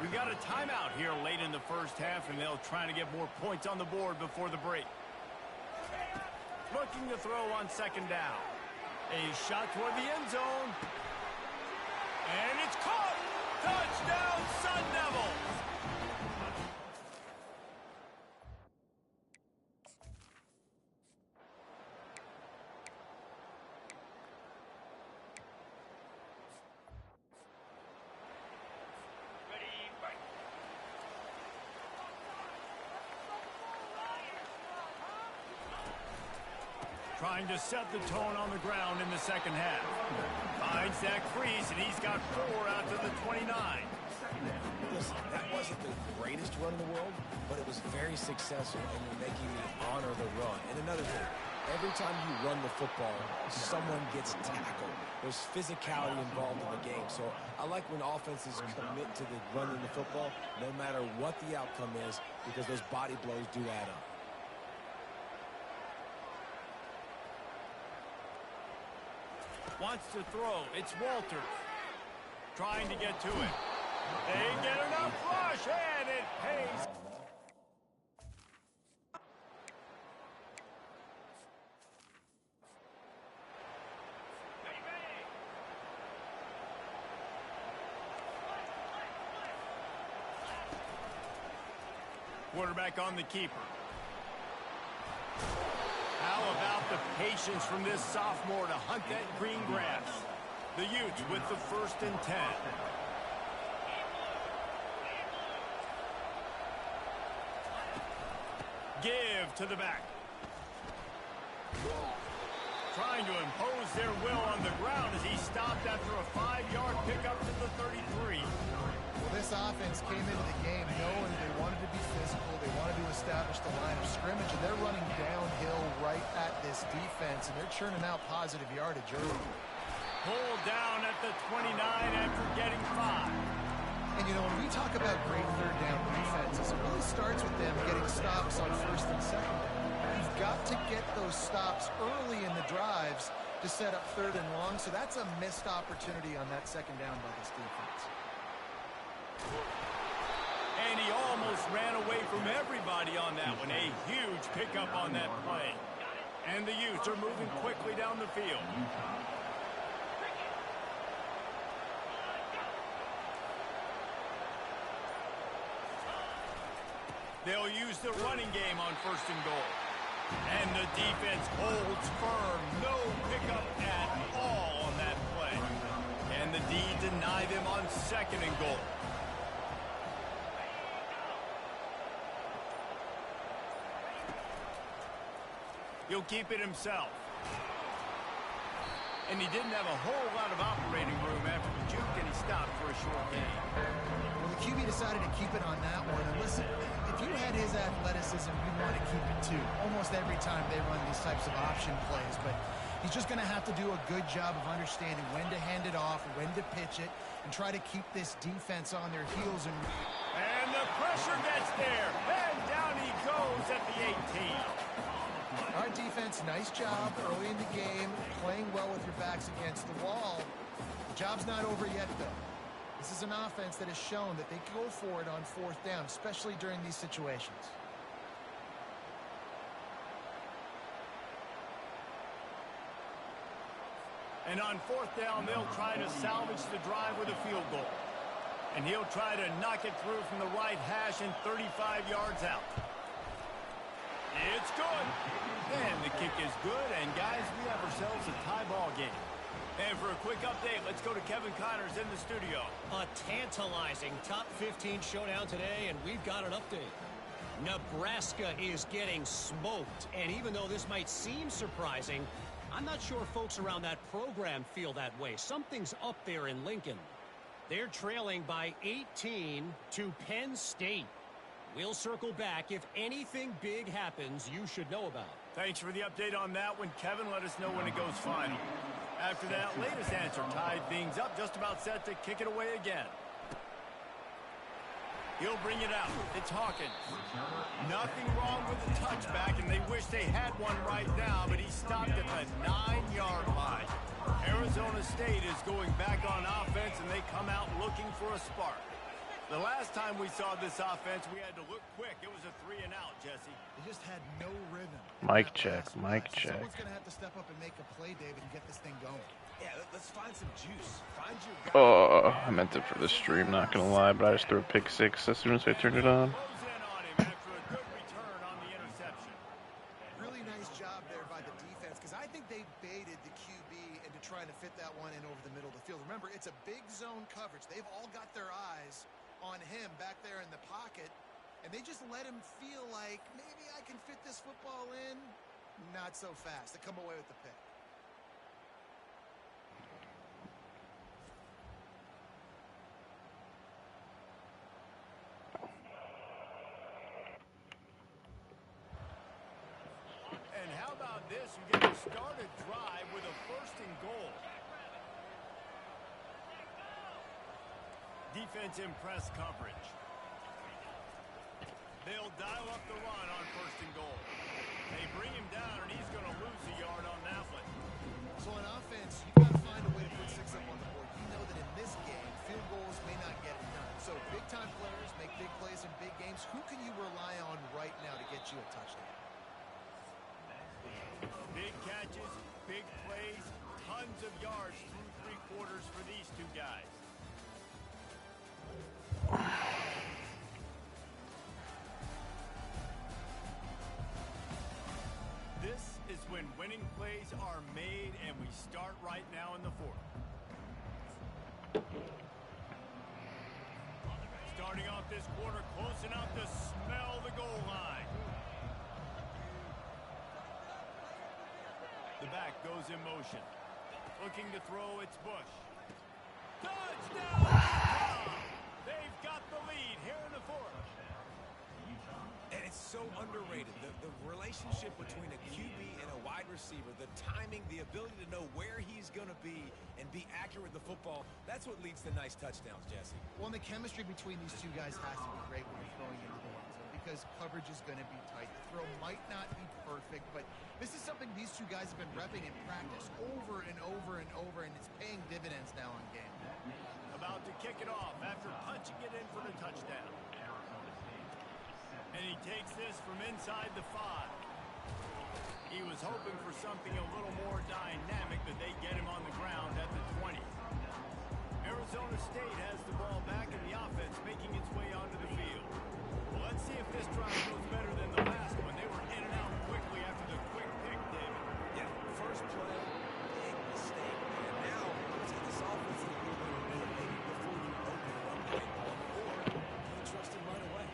We got a timeout here late in the first half, and they'll try to get more points on the board before the break. Looking to throw on second down. A shot toward the end zone. And it's caught. Touchdown, Sun Devils. Trying to set the tone on the ground in the second half. Finds that crease, and he's got 4 out to the 29. Listen, that wasn't the greatest run in the world, but it was very successful, and you're making me honor the run. And another thing, every time you run the football, someone gets tackled. There's physicality involved in the game. So I like when offenses commit to the running the football, no matter what the outcome is, because those body blows do add up. Wants to throw. It's Walters. Trying to get to it. They get enough rush, and it pays. Quarterback on the keeper. How about the patience from this sophomore to hunt that green grass? The Utes with the 1st and 10. Give to the back. Trying to impose their will on the ground as he stopped after a 5-yard pickup to the 33. Well, this offense came into the game knowing they wanted to be physical, they wanted to establish the line of scrimmage, and they're running downhill right at this defense, and they're churning out positive yardage early. Pulled down at the 29 after getting 5. And, you know, when we talk about great third down defenses, it really starts with them getting stops on 1st and 2nd down. You've got to get those stops early in the drives to set up 3rd and long, so that's a missed opportunity on that 2nd down by this defense. And he almost ran away from everybody on that one. A huge pickup on that play. And the Utes are moving quickly down the field. They'll use the running game on 1st and goal. And the defense holds firm. No pickup at all on that play. And the D deny them on 2nd and goal. He'll keep it himself. And he didn't have a whole lot of operating room after the juke, and he stopped for a short gain. Well, the QB decided to keep it on that one. And listen, if you had his athleticism, you'd want to keep it too. Almost every time they run these types of option plays. But he's just going to have to do a good job of understanding when to hand it off, when to pitch it, and try to keep this defense on their heels. And the pressure gets there. And down he goes at the 18. Our defense, nice job early in the game, playing well with your backs against the wall. The job's not over yet, though. This is an offense that has shown that they can go for it on 4th down, especially during these situations. And on 4th down, they'll try to salvage the drive with a field goal. And he'll try to knock it through from the right hash and 35 yards out. It's good. And the kick is good. And, guys, we have ourselves a tie ball game. And for a quick update, let's go to Kevin Connors in the studio. A tantalizing top 15 showdown today, and we've got an update. Nebraska is getting smoked. And even though this might seem surprising, I'm not sure folks around that program feel that way. Something's up there in Lincoln. They're trailing by 18 to Penn State. We'll circle back. If anything big happens, you should know about. Thanks for the update on that one, Kevin. Let us know when it goes final. After that latest answer tied things up, just about set to kick it away again. He'll bring it out. It's Hawkins. Nothing wrong with the touchback, and they wish they had one right now, but he stopped at the 9-yard line. Arizona State is going back on offense, and they come out looking for a spark. The last time we saw this offense, we had to look quick. It was a 3-and-out, Jesse. They just had no rhythm. Mic check, mic check. Someone's going to have to step up and make a play, David, and get this thing going. Yeah, let's find some juice. Find your guy. Oh, I meant it for the stream, not gonna lie, but I just threw a pick six as soon as I turned it on. Really nice job there by the defense, because I think they baited the QB into trying to fit that one in over the middle of the field. Remember, it's a big zone coverage. They've all got their eyes on him back there in the pocket, and they just let him feel like, maybe I can fit this football in. Not so fast. They come away with the pick. And how about this? You get to start a drive with a 1st and goal. Defense in press coverage. They'll dial up the run on 1st and goal. They bring him down, and he's going to lose a yard on that one. So on offense, you've got to find a way to put 6 up on the board. You know that in this game, field goals may not get it done. So big-time players make big plays in big games. Who can you rely on right now to get you a touchdown? Big catches, big plays, tons of yards through 3 quarters for these two guys. This is when winning plays are made, and we start right now in the 4th. Starting off this quarter close enough to smell the goal line. The back goes in motion. Looking to throw, it's Bush. Touchdown! They've got the lead here in the 4th. And it's so underrated. The relationship between a QB and a wide receiver, the timing, the ability to know where he's going to be and be accurate with the football, that's what leads to nice touchdowns, Jesse. Well, and the chemistry between these two guys has to be great when you're throwing into the end zone, because coverage is going to be tight. The throw might not be perfect, but this is something these two guys have been repping in practice over and over and over, and it's paying dividends now in game. About to kick it off after punching it in for the touchdown. And he takes this from inside the 5. He was hoping for something a little more dynamic, but they get him on the ground at the 20. Arizona State has the ball back in the offense, making its way onto the field. Well, let's see if this drive goes better than the last one. They were in and out quickly after the quick pick, David. Yeah, first play, big mistake. And now, take this offense in a little bit of a minute, maybe before you open the run game, or do you trust him right away?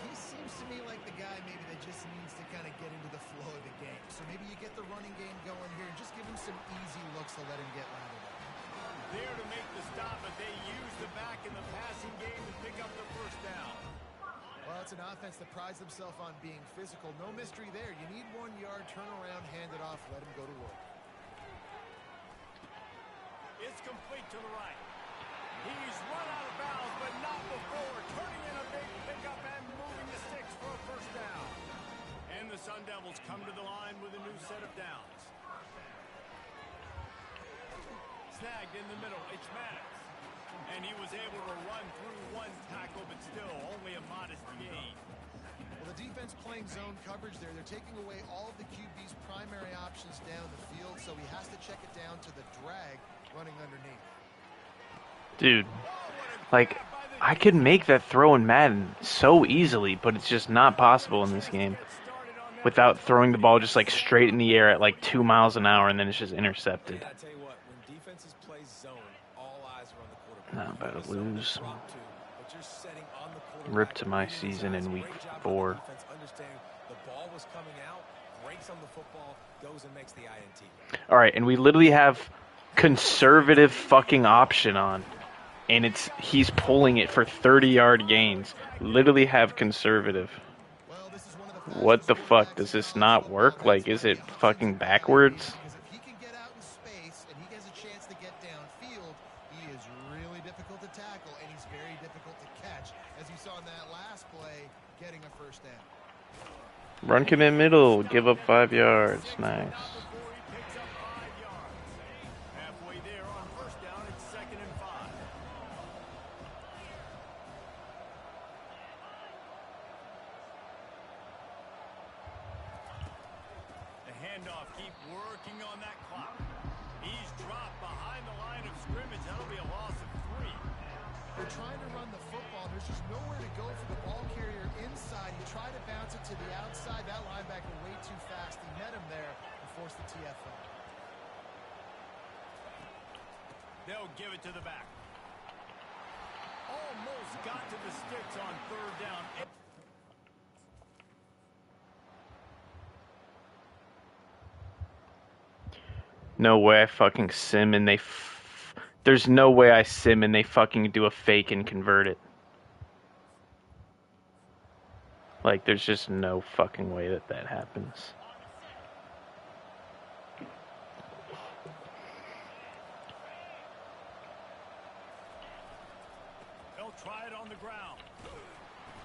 He seems to me like the guy maybe that just needs to kind of get into the flow of the game. So maybe you get the running game going here and just give him some easy looks to let him get lathered up. There to make the stop, but they use the back in the passing game to pick up the 1st down. Well, it's an offense that prides themselves on being physical. No mystery there. You need 1 yard, turn around, hand it off, let him go to work. It's complete to the right. He's run out of bounds, but not before turning in a big pickup and moving the sticks for a 1st down. And the Sun Devils come to the line with a new set of downs. Snagged in the middle, it's Maddox. And he was able to run through 1 tackle, but still only a modest gain. Well, the defense playing zone coverage there. They're taking away all of the QB's primary options down the field, so he has to check it down to the drag running underneath. Dude, like, I could make that throw in Madden so easily, but it's just not possible in this game without throwing the ball just like straight in the air at like 2 miles an hour and then it's just intercepted. I tell you what, when defenses play zone, all eyes are on the Not quarterback. about to lose. But you're setting on the quarterback. Rip to my season in week 4. Understanding the ball was coming out, breaks on the football, goes and makes the INT. All right, and we literally have conservative fucking option on. And he's pulling it for 30-yard gains. Literally have conservative. What the fuck? Does this not work? Like, is it fucking backwards? Because if he can get out in space and he has a chance to get downfield, he is really difficult to tackle and he's very difficult to catch. As you saw in that last play, getting a first down. Run commit middle. Give up 5 yards. Nice. Trying to run the football. There's just nowhere to go for the ball carrier inside. He tried to bounce it to the outside. That linebacker way too fast. He met him there and forced the TFL. They'll give it to the back. Almost got to the sticks on 3rd down. No way I fucking sim and they... There's no way I sim and they fucking do a fake and convert it. Like, there's just no fucking way that happens. They'll try it on the ground.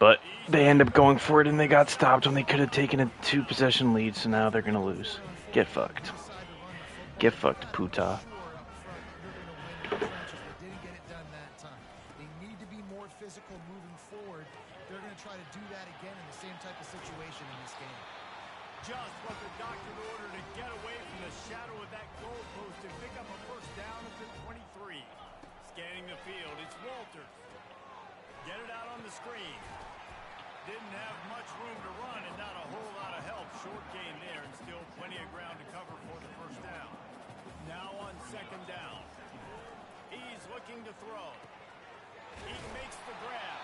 But they end up going for it and they got stopped when they could have taken a 2-possession lead, so now they're gonna lose. Get fucked. Get fucked, puta. Physical moving forward. They're going to try to do that again in the same type of situation in this game. Just what the doctor ordered to get away from the shadow of that goalpost and pick up a first down at the 23. Scanning the field, it's Walters. Get it out on the screen. Didn't have much room to run and not a whole lot of help. Short gain there and still plenty of ground to cover for the first down. Now on 2nd down. He's looking to throw. He makes the grab.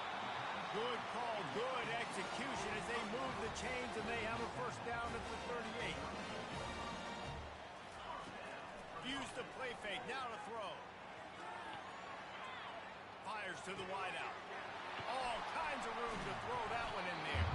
Good call, good execution as they move the chains and they have a first down at the 38. Use the play fake, now to throw. Fires to the wideout. All kinds of room to throw that one in there.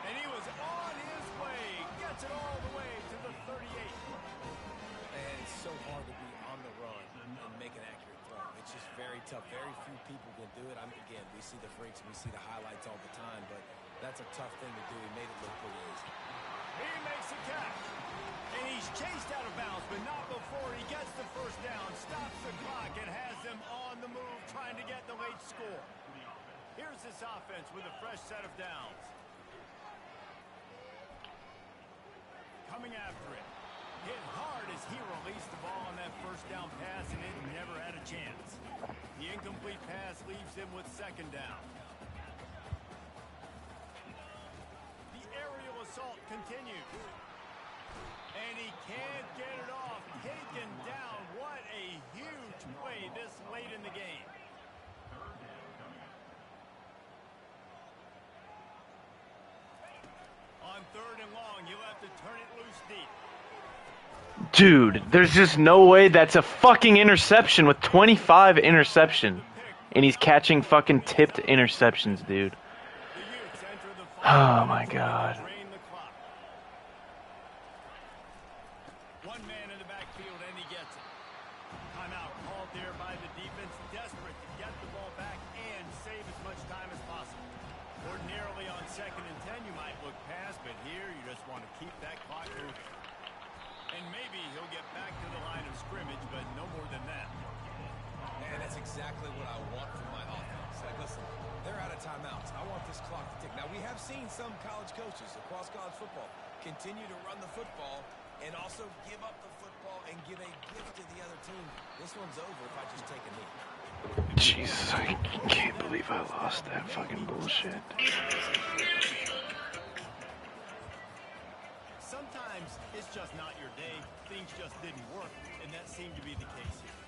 And he was on his way. Gets it all the way to the 38. And it's so hard to be on the run and make an accurate throw. It's just very tough. Very few people can do it. Again, we see the freaks, we see the highlights all the time, but that's a tough thing to do. He made it look pretty easy. He makes a catch. And he's chased out of bounds, but not before he gets the first down, stops the clock, and has them on the move trying to get the late score. Here's this offense with a fresh set of downs. Coming after it. Hit hard as he released the ball on that first down pass, and it never had a chance. The incomplete pass leaves him with 2nd down. The aerial assault continues. And he can't get it off. Taken down. What a huge play this late in the game. On 3rd and long, you'll have to turn it loose deep. Dude, there's just no way that's a fucking interception with 25 interception. And he's catching fucking tipped interceptions, dude. Oh my god. One man in the backfield and he gets it. Timeout called there by the defense, desperate to get the ball back and save as much time as possible. Ordinarily on 2nd and 10 you might look past, but here you just want to keep that clock moving. And maybe he'll get back to the line of scrimmage, but no more than that. Man, that's exactly what I want from my offense. Like, listen, they're out of timeouts. I want this clock to tick. Now, we have seen some college coaches across college football continue to run the football and also give up the football and give a gift to the other team. This one's over if I just take a knee. Jesus, I can't believe I lost that fucking bullshit. Sometimes it's just not your day. Things just didn't work, and that seemed to be the case here.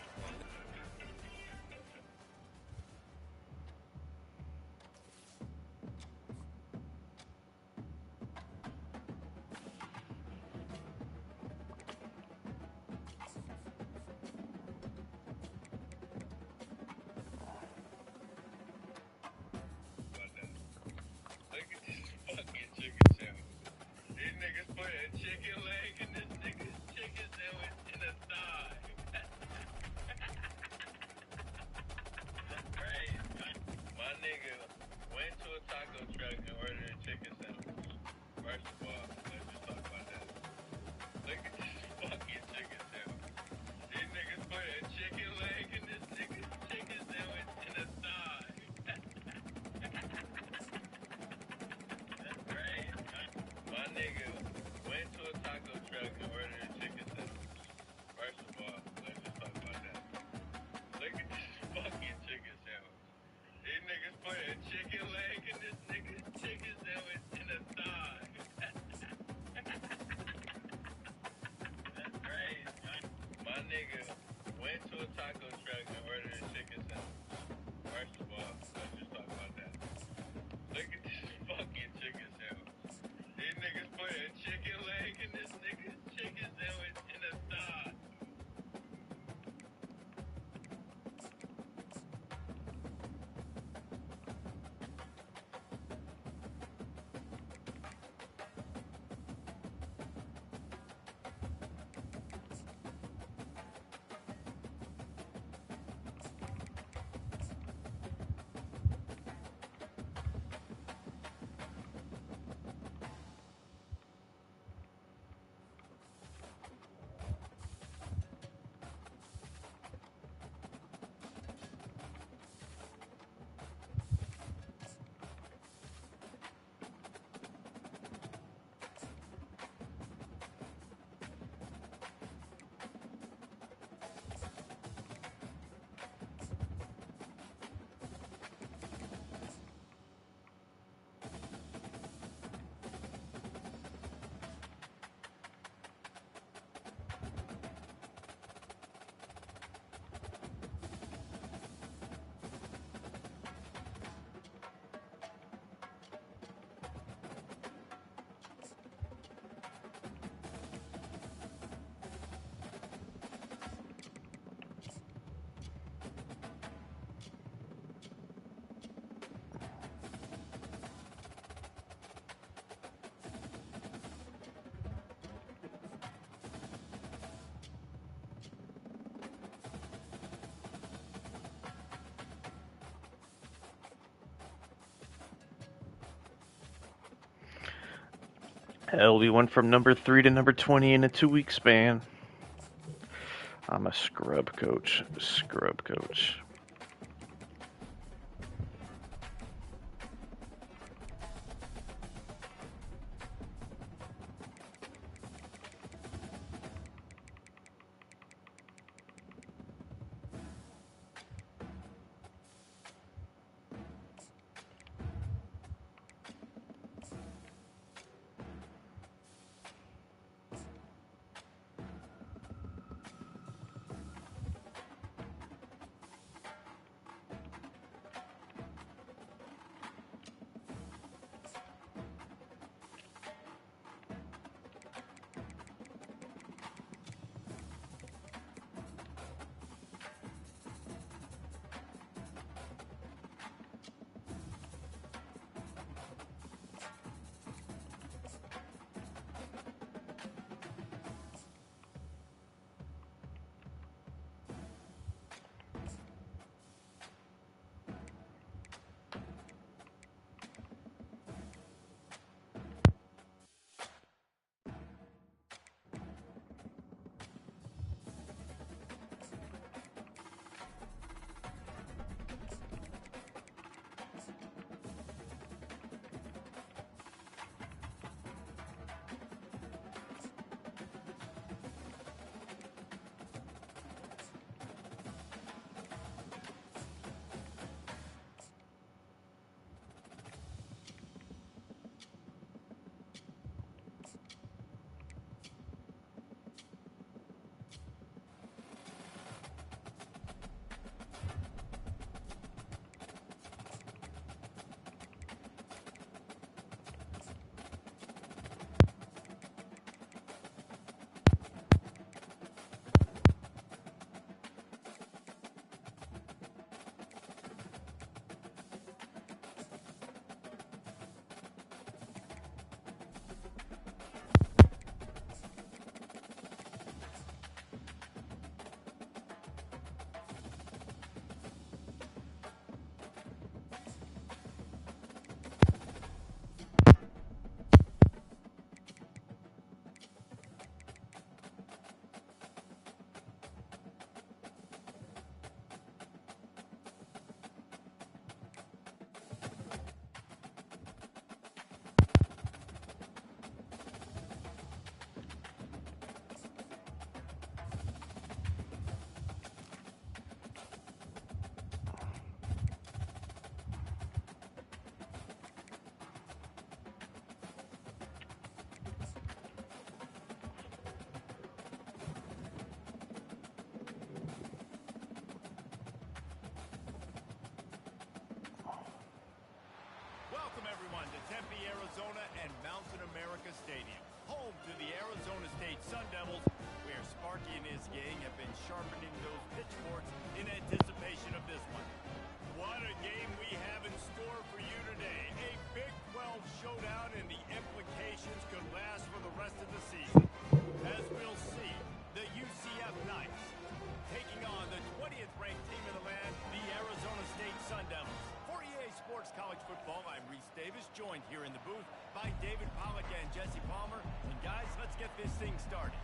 Hell, we went from number 3 to number 20 in a 2-week span. I'm a scrub coach. Scrub coach. Arizona and Mountain America Stadium, home to the Arizona State Sun Devils, where Sparky and his gang have been sharpening those pitchforks in anticipation of this one. What a game we have in store for you today. A Big 12 showdown, and the implications could last for the rest of the season. As we'll see, the UCF Knights taking on the 20th ranked team in the land, the Arizona State Sun Devils. For EA Sports College Football, I'm Reese Davis, joined here in the booth by David Pollack and Jesse Palmer. And guys, let's get this thing started.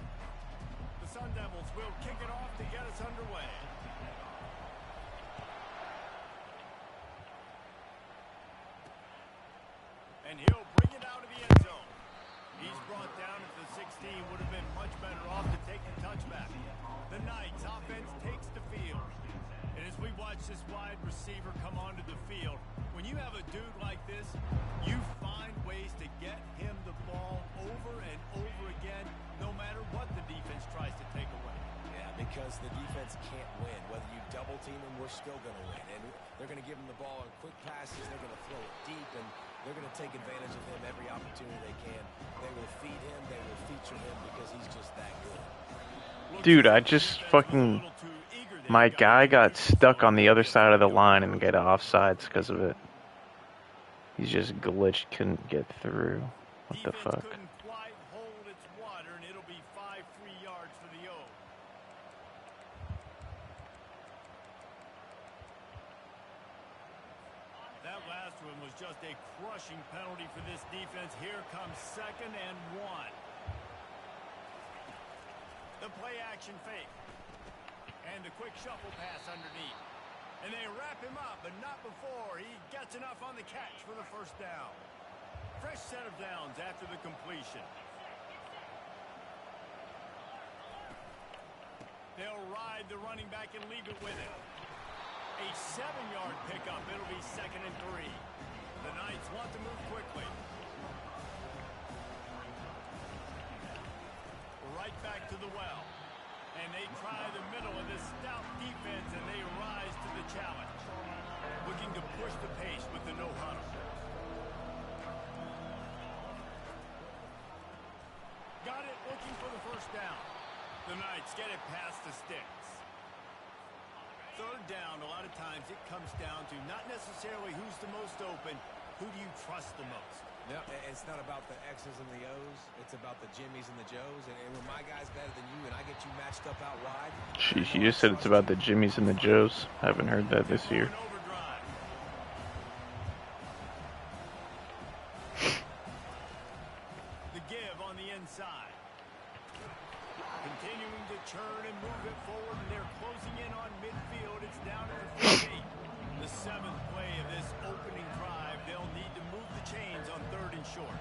The Sun Devils will kick it off to get us underway. And he'll bring it out of the end zone. He's brought down at the 16, would have been much better off to take the touchback. The Knights offense takes the field. And as we watch this wide receiver come onto the field, when you have a dude like this, you find ways to get him the ball over and over again, no matter what the defense tries to take away. Yeah, because the defense can't win. Whether you double team him, we're still going to win. And they're going to give him the ball in quick passes. They're going to throw it deep, and they're going to take advantage of him every opportunity they can. They will feed him. They will feature him because he's just that good. Dude, I just fucking... My guy got stuck on the other side of the line and got offsides because of it. He's just glitched, couldn't get through. What the fuck? Couldn't quite hold its water, and it'll be 5 free yards for the O. That last one was just a crushing penalty for this defense. Here comes 2nd and 1. The play action fake. And the quick shuffle pass underneath. And they wrap him up, but not before he gets enough on the catch for the first down. Fresh set of downs after the completion. They'll ride the running back and leave it with him. A 7-yard pickup. It'll be 2nd and 3. The Knights want to move quickly. Right back to the well. And they try the middle of this stout defense, and they rise to the challenge. Looking to push the pace with the no-huddle. Got it, looking for the first down. The Knights get it past the sticks. 3rd down, a lot of times it comes down to not necessarily who's the most open, who do you trust the most? No, it's not about the X's and the O's. It's about the Jimmies and the Joes. And when my guy's better than you and I get you matched up out wide. Sheesh, you just said it's about the Jimmies and the Joes. I haven't heard that this year. The give on the inside. Continuing to churn and move it forward, and they're closing in on midfield. It's down to the 38. The 7th play of this opening drive. They'll need to move the chains on 3rd and short.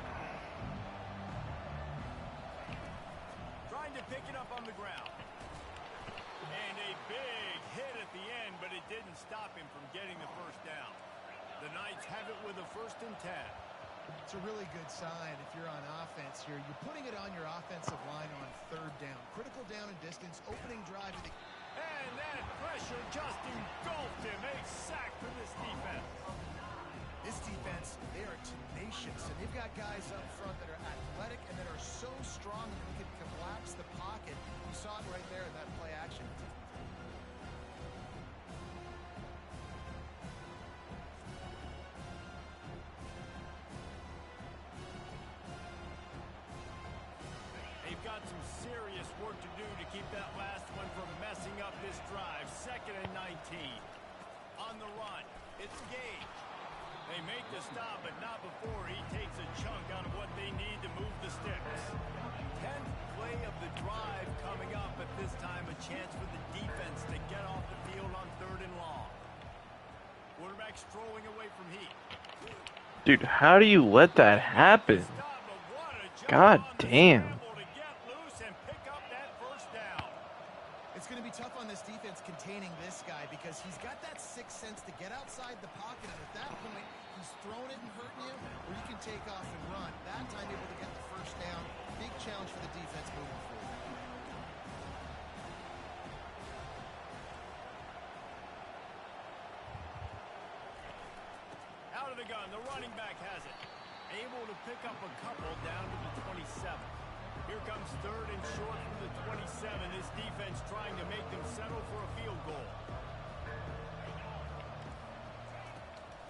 Trying to pick it up on the ground. And a big hit at the end, but it didn't stop him from getting the first down. The Knights have it with a 1st and 10. It's a really good sign if you're on offense here. You're putting it on your offensive line on 3rd down. Critical down and distance, opening drive of the... And that pressure just engulfed him. A sack for this defense. This defense, they are tenacious, and they've got guys up front that are athletic and that are so strong that they can collapse the pocket. You saw it right there in that play action. They've got some serious work to do to keep that last one from messing up this drive. 2nd and 19. On the run, it's Gage. They make the stop, but not before he takes a chunk out of what they need to move the sticks. 10th play of the drive coming up, but this time a chance for the defense to get off the field on 3rd and long. Quarterback strolling away from Heat. Dude, how do you let that happen? God damn. It's going to be tough on this defense containing this guy because he's got that 6th sense to get outside the pocket, and at that point, he's throwing it and hurting you, or you can take off and run. That time, able to get the first down. Big challenge for the defense moving forward. Out of the gun, the running back has it. able to pick up a couple down to the 27. Here comes third and short from the 27. This defense trying to make them settle for a field goal.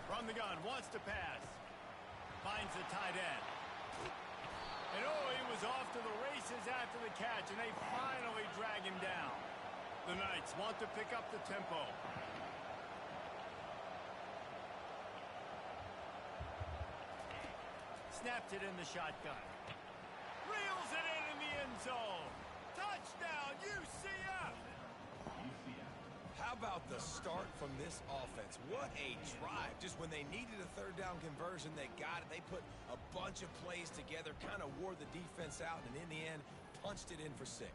From the gun, wants to pass. Finds the tight end. And oh, he was off to the races after the catch, and they finally drag him down. The Knights want to pick up the tempo. Snapped it in the shotgun. Reels it in the end zone. Touchdown, UCF! How about the start from this offense? What a drive. Just when they needed a third down conversion, they got it. They put a bunch of plays together, kind of wore the defense out, and in the end, punched it in for 6.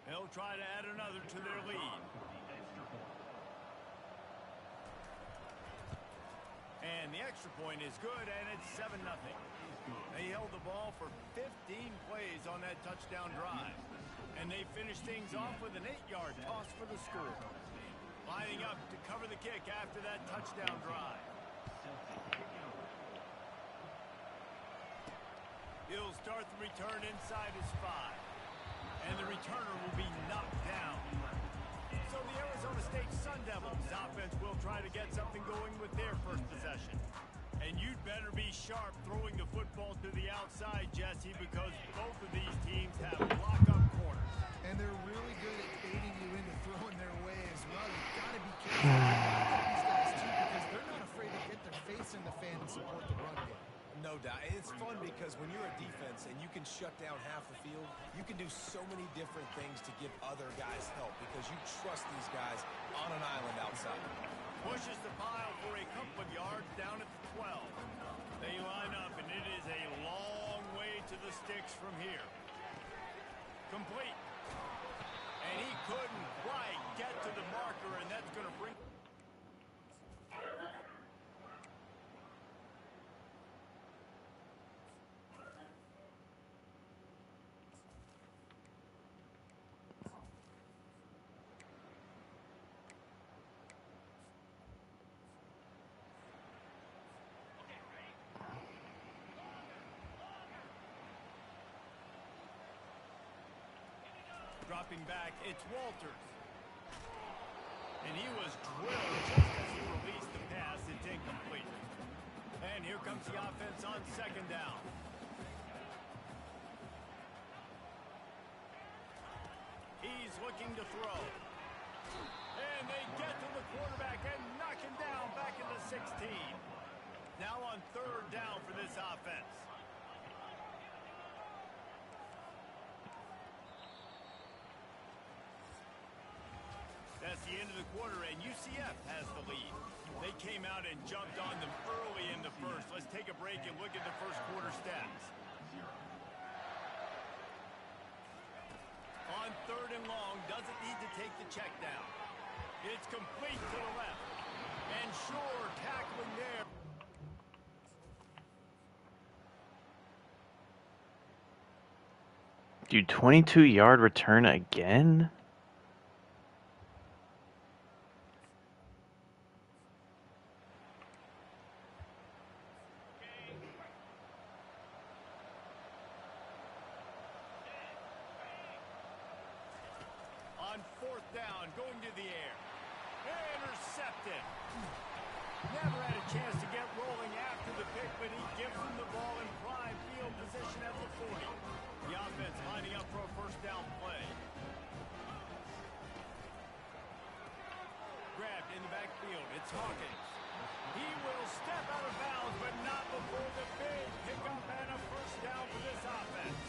They'll try to add another to their lead. And the extra point is good, and it's 7-0. They held the ball for 15 plays on that touchdown drive. And they finished things off with an 8-yard toss for the score. Lining up to cover the kick after that touchdown drive. He'll start the return inside his 5. And the returner will be knocked down. So the Arizona State Sun Devils offense will try to get something going with their first possession. And you'd better be sharp throwing the football to the outside, Jesse, because both of these teams have lock-up corners. And they're really good at baiting you into throwing their way as well. You've got to be careful with these guys, too, because they're not afraid to get their face in the fan and support the run game. No doubt. It's fun because when you're a defense and you can shut down half the field, you can do so many different things to give other guys help because you trust these guys on an island outside. Pushes the pile for a couple of yards down at the 12. They line up, and it is a long way to the sticks from here. Complete. And he couldn't quite get to the marker, and that's going to bring... Dropping back, it's Walters. And he was drilled just as he released the pass. It's incomplete. And here comes the offense on second down. He's looking to throw. And they get to the quarterback and knock him down back in the 16. Now on third down for this offense. That's the end of the quarter, and UCF has the lead. They came out and jumped on them early in the first. Let's take a break and look at the first quarter stats. On third and long, doesn't need to take the check down. It's complete to the left. And sure, tackling there. Dude, 22-yard return again? On fourth down, going to the air. Intercepted. Never had a chance to get rolling after the pick, but he gives him the ball in prime field position at the 40. The offense lining up for a first down play. Grabbed in the backfield. It's Hawkins. He will step out of bounds, but not before the big pickup and a first down for this offense.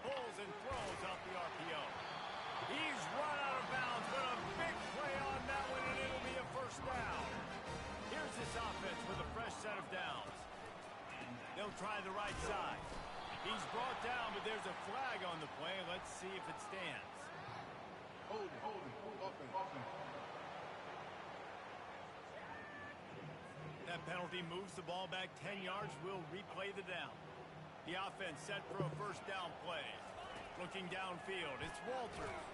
Pulls and throws off the RPO. He's run out of bounds, but a big play on that one, and it'll be a first down. Here's this offense with a fresh set of downs. They'll try the right side. He's brought down, but there's a flag on the play. Let's see if it stands. Hold it. That penalty moves the ball back 10 yards. We'll replay the down. The offense set for a first down play. Looking downfield, it's Walters.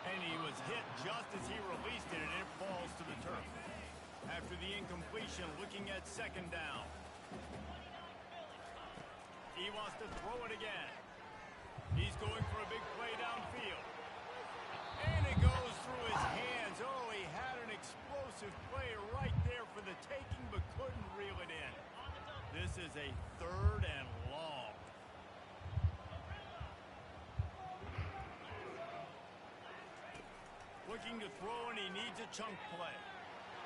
And he was hit just as he released it, and it falls to the turf. After the incompletion, looking at second down. He wants to throw it again. He's going for a big play downfield. And it goes through his hands. Oh, he had an explosive play right there for the taking, but couldn't reel it in. This is a third and long. Looking to throw, and he needs a chunk play.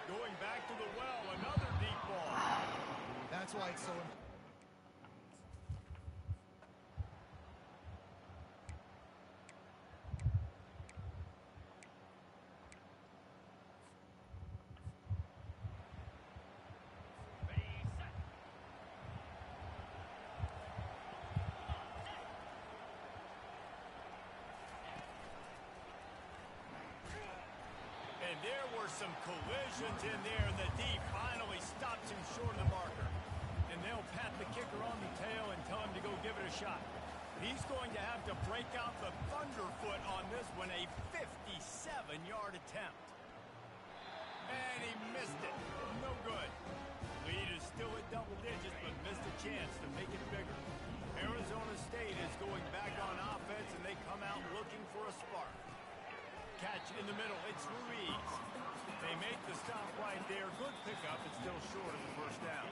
Going back to the well, another deep ball. That's why it's so important. And there were some collisions in there, and the D finally stops him short of the marker. And they'll pat the kicker on the tail and tell him to go give it a shot. He's going to have to break out the thunderfoot on this one, a 57-yard attempt. And he missed it. No good. Lead is still at double digits, but missed a chance to make it bigger. Arizona State is going back on offense, and they come out looking for a spark. Catch in the middle, it's Ruiz. They make the stop right there. Good pickup, but still short of the first down.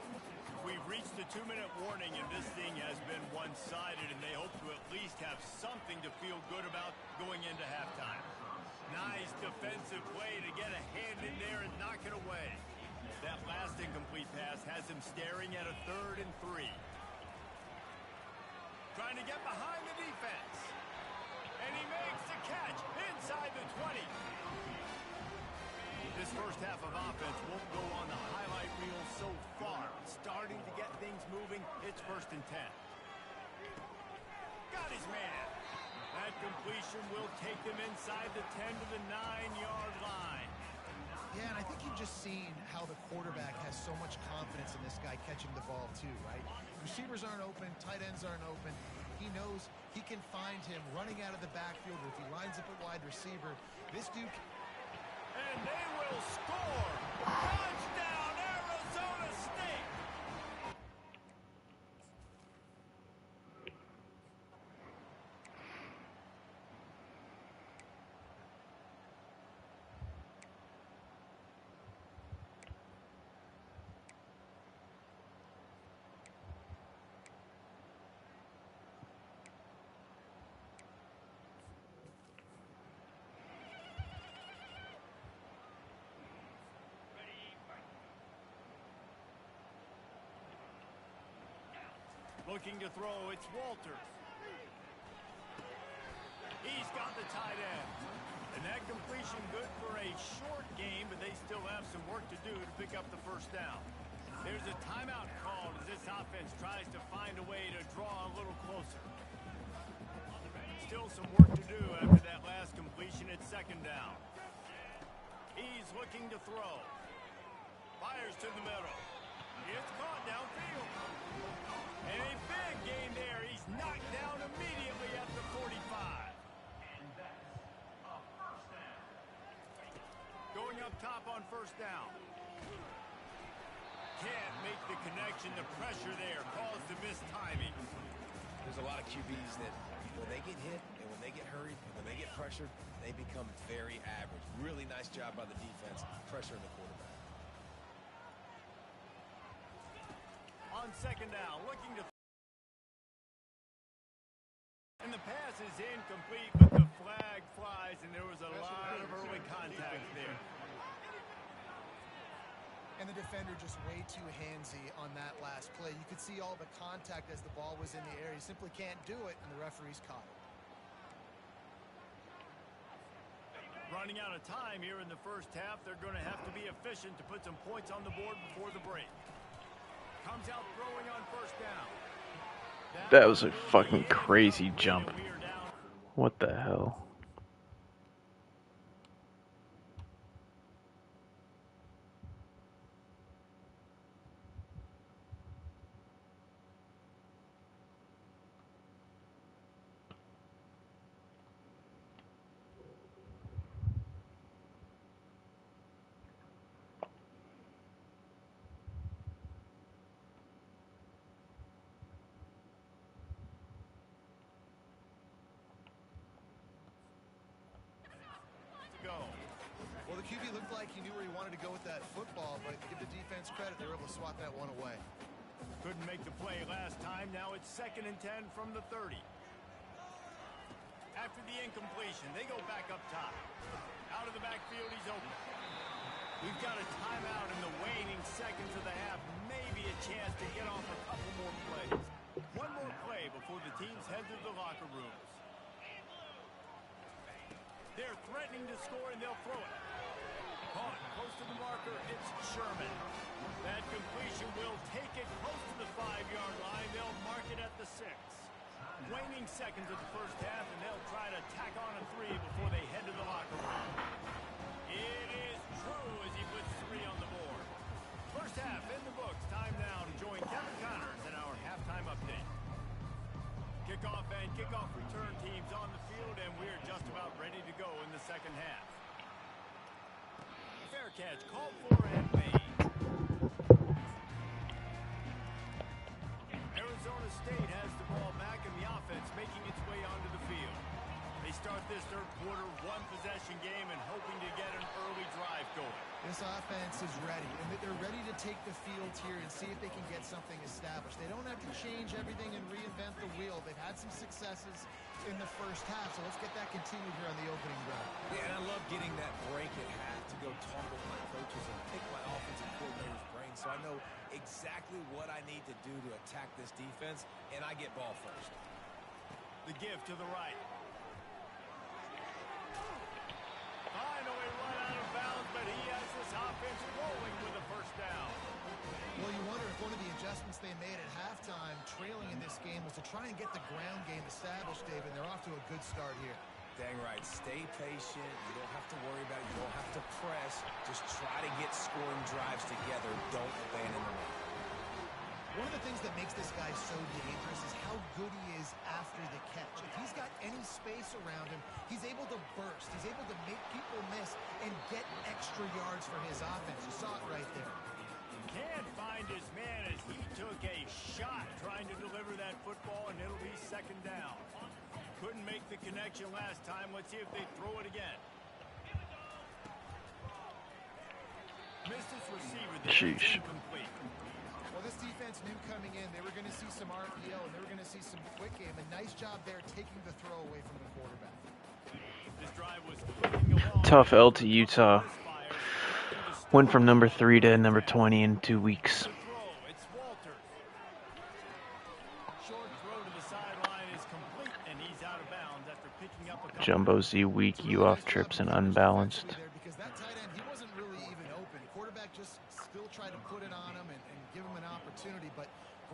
We've reached the 2-minute warning, and this thing has been one-sided, and they hope to at least have something to feel good about going into halftime. Nice defensive play to get a hand in there and knock it away. That last incomplete pass has him staring at a 3rd and 3. Trying to get behind the defense. And he makes the catch inside the 20. This first half of offense won't go on the highlight reel so far. Starting to get things moving. It's 1st and 10. Got his man. That completion will take them inside the 10 to the 9-yard line. Yeah, and I think you've just seen how the quarterback has so much confidence in this guy catching the ball too, right? Receivers aren't open, tight ends aren't open. He knows he can find him running out of the backfield, or if he lines up at wide receiver. This dude... And they will score! Touchdown, Arizona State! Looking to throw, it's Walters. He's got the tight end. And that completion good for a short game, but they still have some work to do to pick up the first down. There's a timeout called as this offense tries to find a way to draw a little closer. Still some work to do after that last completion at 2nd down. He's looking to throw. Fires to the middle. It's caught downfield. And a big gain there. He's knocked down immediately at the 45. Going up top on 1st down. Can't make the connection. The pressure there caused the missed timing. There's a lot of QBs that when they get hit and when they get hurried and when they get pressured, they become very average. Really nice job by the defense pressuring the quarterback. On 2nd down, looking to... And the pass is incomplete, but the flag flies, and there was a lot of early contact there. And the defender just way too handsy on that last play. You could see all the contact as the ball was in the air. He simply can't do it, and the referee's caught it. Running out of time here in the first half. They're going to have to be efficient to put some points on the board before the break. Comes out throwing on 1st down. That was a fucking crazy jump. What the hell? QB looked like he knew where he wanted to go with that football, but give the defense credit, they were able to swat that one away. Couldn't make the play last time. Now it's 2nd and 10 from the 30. After the incompletion, they go back up top. Out of the backfield, he's open. We've got a timeout in the waning seconds of the half. Maybe a chance to get off a couple more plays. One more play before the teams head to the locker rooms. They're threatening to score, and they'll throw it. Caught close to the marker. It's Sherman. That completion will take it close to the 5-yard line. They'll mark it at the 6. Waning seconds of the first half, and they'll try to tack on a 3 before they head to the locker room. It is true as he puts 3 on the board. First half in the books. Time now to join Kevin Connors in our halftime update. Kickoff and kickoff return teams on the field, and we're just about ready to go in the second half. Fair catch called for and made. Arizona State has the ball back, and the offense making its way onto the field. They start this third quarter one-possession game and hoping to get an early drive going. This offense is ready, and they're ready to take the field here and see if they can get something established. They don't have to change everything and reinvent the wheel. They've had some successes in the first half, so let's get that continued here on the opening drive. Yeah, and I love getting that break at half to go talk with my coaches and pick my offensive coordinator's brain so I know exactly what I need to do to attack this defense, and I get ball first. The give to the right. Finally run out of bounds, but he has this offense rolling with a first down. Well, you wonder if one of the adjustments they made at halftime, trailing in this game, was to try and get the ground game established, David. They're off to a good start here. Dang right. Stay patient. You don't have to worry about it. You don't have to press. Just try to get scoring drives together. Don't abandon the run. One of the things that makes this guy so dangerous is how good he is after the catch. If he's got any space around him, he's able to burst. He's able to make people miss and get extra yards for his offense. You saw it right there. Can't find his man as he took a shot trying to deliver that football, and it'll be 2nd down. Couldn't make the connection last time. Let's see if they throw it again. Missed his receiver. Sheesh. Incomplete. Well, this defense knew coming in they were going to see some RPO and they were going to see some quick game. A nice job there taking the throw away from the quarterback. This drive was clicking along. Tough L to Utah. Went from number 3 to number 20 in 2 weeks. It's Walters. Short throw to the sideline is complete, and he's out of bounds after picking up a couple. Jumbo Z weak, you off trips and unbalanced. Because that tight end, he wasn't really even open. Quarterback just still tried to put it on him and give him an opportunity, but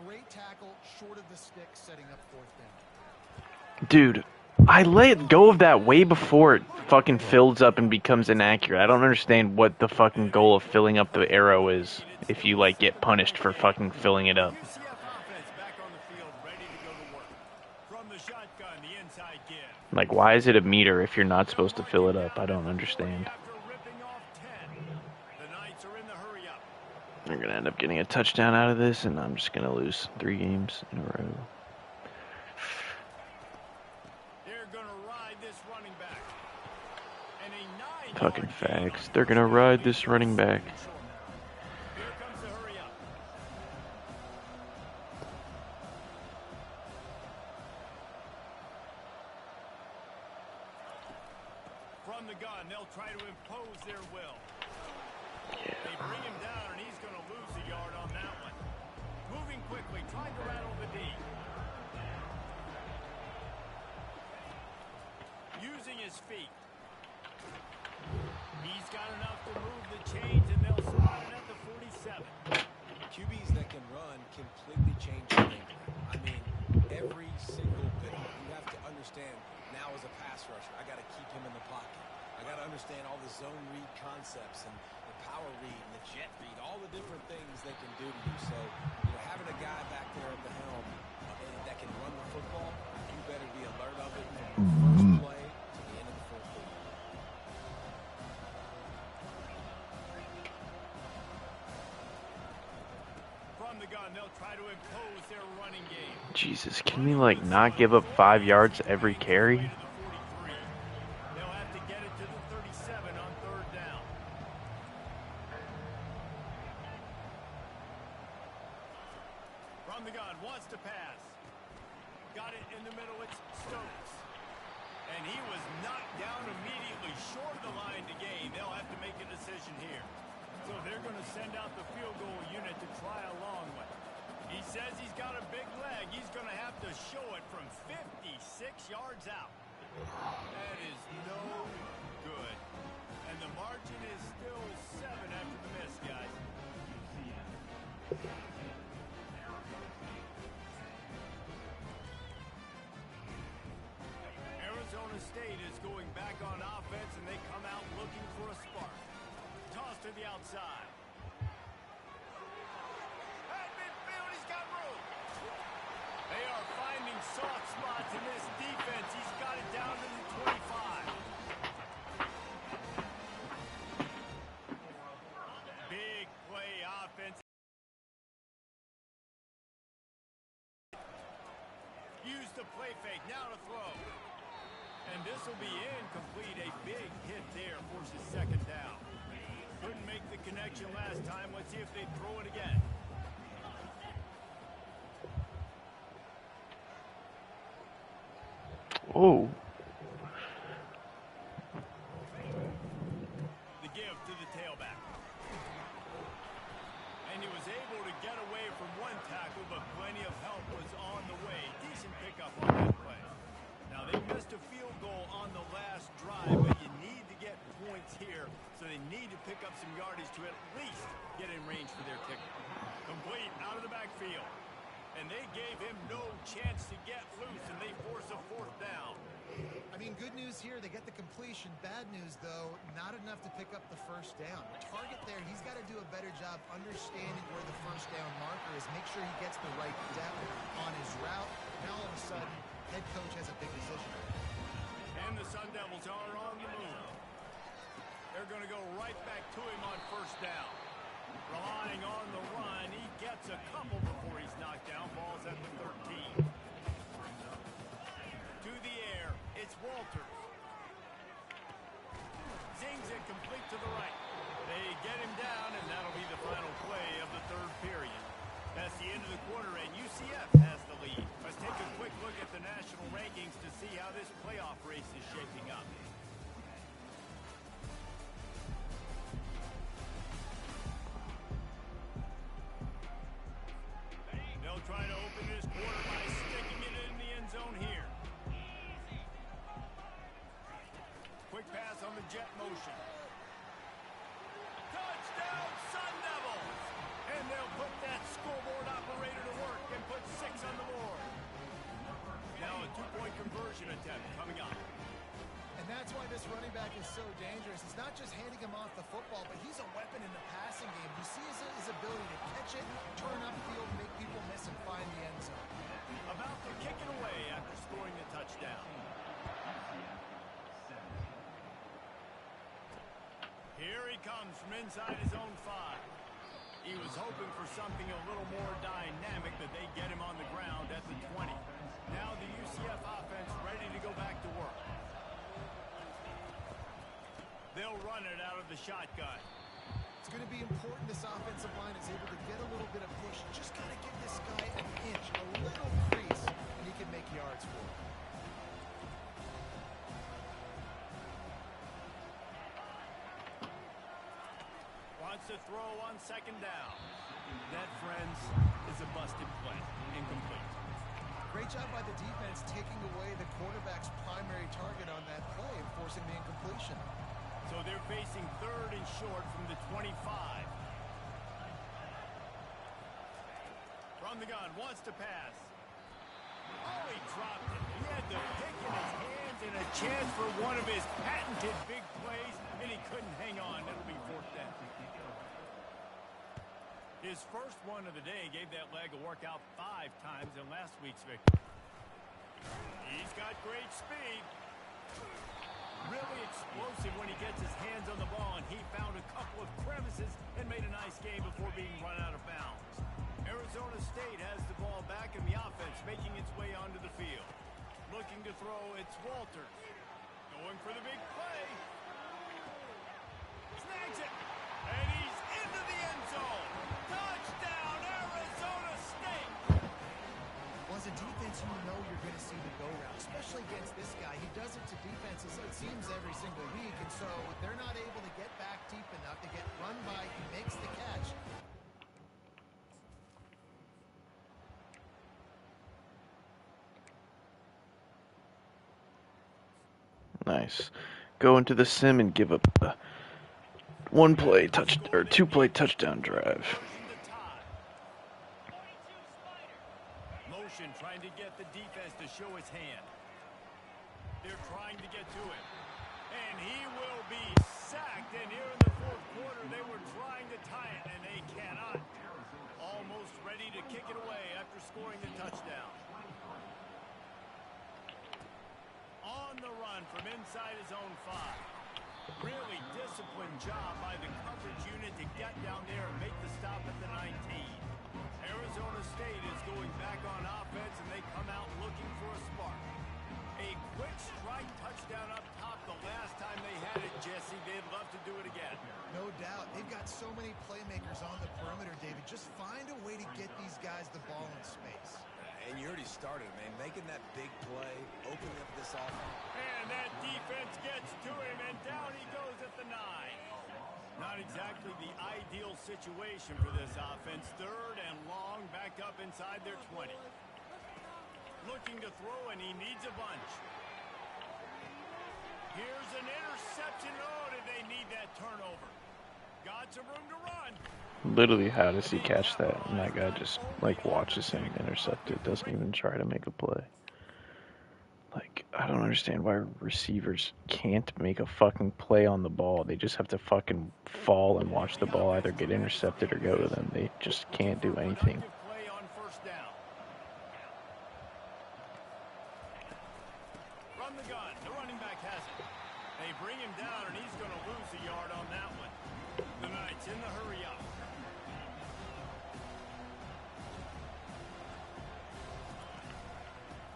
great tackle, short of the stick, setting up 4th down. Dude, I let go of that way before it fucking fills up and becomes inaccurate. I don't understand what the fucking goal of filling up the arrow is if you, like, get punished for fucking filling it up. UCF offense back on the field, ready to go to work. From the shotgun, the inside give. Like, why is it a meter if you're not supposed to fill it up? I don't understand. After ripping off 10, the Knights are in the hurry up. They're going to end up getting a touchdown out of this, and I'm just going to lose 3 games in a row. They're going to ride this running back. And a 9-yard Fucking gain. fags. They're going to ride this running back. Here comes the hurry up. From the gun, they'll try to impose their will. They bring him down, and he's going to lose a yard on that one. Moving quickly, trying to rattle the D. Using his feet. He's got enough to move the chains, and they'll spot it at the 47. QBs that can run completely change your game. I mean, every single bit. You have to understand, now as a pass rusher, I got to keep him in the pocket. I got to understand all the zone read concepts and the power read and the jet read, all the different things they can do to you. So, having a guy back there at the helm that can run the football, you better be alert of it from the first play to the end of the fourth quarter. From the gun, they'll try to impose their running game. Jesus, can we, like, not give up 5 yards every carry? They'll have to get it to the 37 on 3rd down. From the gun, wants to pass. Got it in the middle, it's Stokes. And he was knocked down immediately short of the line to gain. They'll have to make a decision here. So they're going to send out the field goal unit to try a long one. He says he's got a big leg. He's going to have to show it from 56 yards out. That is no good. And the margin is still 7 after the miss, guys. Arizona State is going back on offense, and they come out looking for a spark. Toss to the outside. At midfield, he's got room. They are finding soft spots in this defense. He's got it down to the 25. Big play offense. Use the play fake. Now to throw. And this will be incomplete. A big hit there forces second down. Couldn't make the connection last time. Let's see if they throw it again. Oh. The give to the tailback. And he was able to get away from one tackle, but plenty of help was on the way. Decent pickup on that play. Now, they missed a field goal on the last drive, but you need to get points here, so they need to pick up some yardage to at least get in range for their kicker. Complete out of the backfield. And they gave him no chance to get loose, and they force a fourth down. I mean, good news here, they get the completion. Bad news, though, not enough to pick up the first down. Target there, he's got to do a better job understanding where the first down marker is. Make sure he gets the right depth on his route. Now, all of a sudden, head coach has a big decision. And the Sun Devils are on the move. They're going to go right back to him on first down. Relying on the run, he gets a couple before he's knocked down. Ball's at the 13. To the air, it's Walters. Zings it complete to the right. They get him down, and that'll be the final play of the third period. That's the end of the quarter, and UCF has the lead. Let's take a quick look at the national rankings to see how this playoff race is shaping up. They'll try to open this quarter by sticking it in the end zone here. Quick pass on the jet motion. Touchdown, Sun Devils! And they'll put that scoreboard operator to work and put 6 on the board. Now a 2-point conversion attempt coming up. And that's why this running back is so dangerous. It's not just handing him off the football, but he's a weapon in the passing game. You see his ability to catch it, turn upfield, make people miss, and find the end zone. About to kick it away after scoring a touchdown. Here he comes from inside his own 5. He was hoping for something a little more dynamic, but they get him on the ground at the 20. Now the UCF offense ready to go back to work. They'll run it out of the shotgun. It's going to be important this offensive line is able to get a little bit of push. Just got to give this guy an inch, a little crease, and he can make yards for it. Wants to throw on second down. That, friends, is a busted play. Incomplete. Great job by the defense taking away the quarterback's primary target on that play and forcing the incompletion. So they're facing third and short from the 25. From the gun, wants to pass. Oh, he dropped it. He had the pick in his hands and a chance for one of his patented big plays, and he couldn't hang on. It'll be fourth down. His first one of the day gave that leg a workout 5 times in last week's victory. He's got great speed. Really explosive when he gets his hands on the ball, and he found a couple of crevices and made a nice game before being run out of bounds. Arizona State has the ball back in the offense, making its way onto the field. Looking to throw, it's Walters. Going for the big play. Snags it, and he's into the end zone. Touchdown, Arizona State! does it to defenses, it seems, every single week. And so they're not able to get back deep enough to get run by. He makes the catch. Nice. Go into the sim and give up a one-play touch or two-play touchdown drive. Motion trying to get the defense to show his hand. They're trying to get to him. And he will be sacked. And here in the fourth quarter, they were trying to tie it, and they cannot. Almost ready to kick it away after scoring the touchdown. On the run from inside his own 5. Really disciplined job by the coverage unit to get down there and make the stop at the 19. Arizona State is going back on offense, and they come out looking for a spark. A quick strike touchdown up top the last time they had it, Jesse. They'd love to do it again. No doubt. They've got so many playmakers on the perimeter, David. Just find a way to get these guys the ball in space. And you already started, man. Making that big play, opening up this offense. And that defense gets to him, and down he goes at the 9. Not exactly the ideal situation for this offense. 3rd and long, back up inside their 20. Looking to throw, and he needs a bunch. Here's an interception. Oh, did they need that turnover? Got some room to run. Literally, how does he catch that? And that guy just, like, watches him intercept it. Doesn't even try to make a play. Like, I don't understand why receivers can't make a fucking play on the ball. They just have to fucking fall and watch the ball either get intercepted or go to them. They just can't do anything. From the gun, the running back has it. They bring him down, and he's going to lose a yard on that one. The Knights in the hurry up.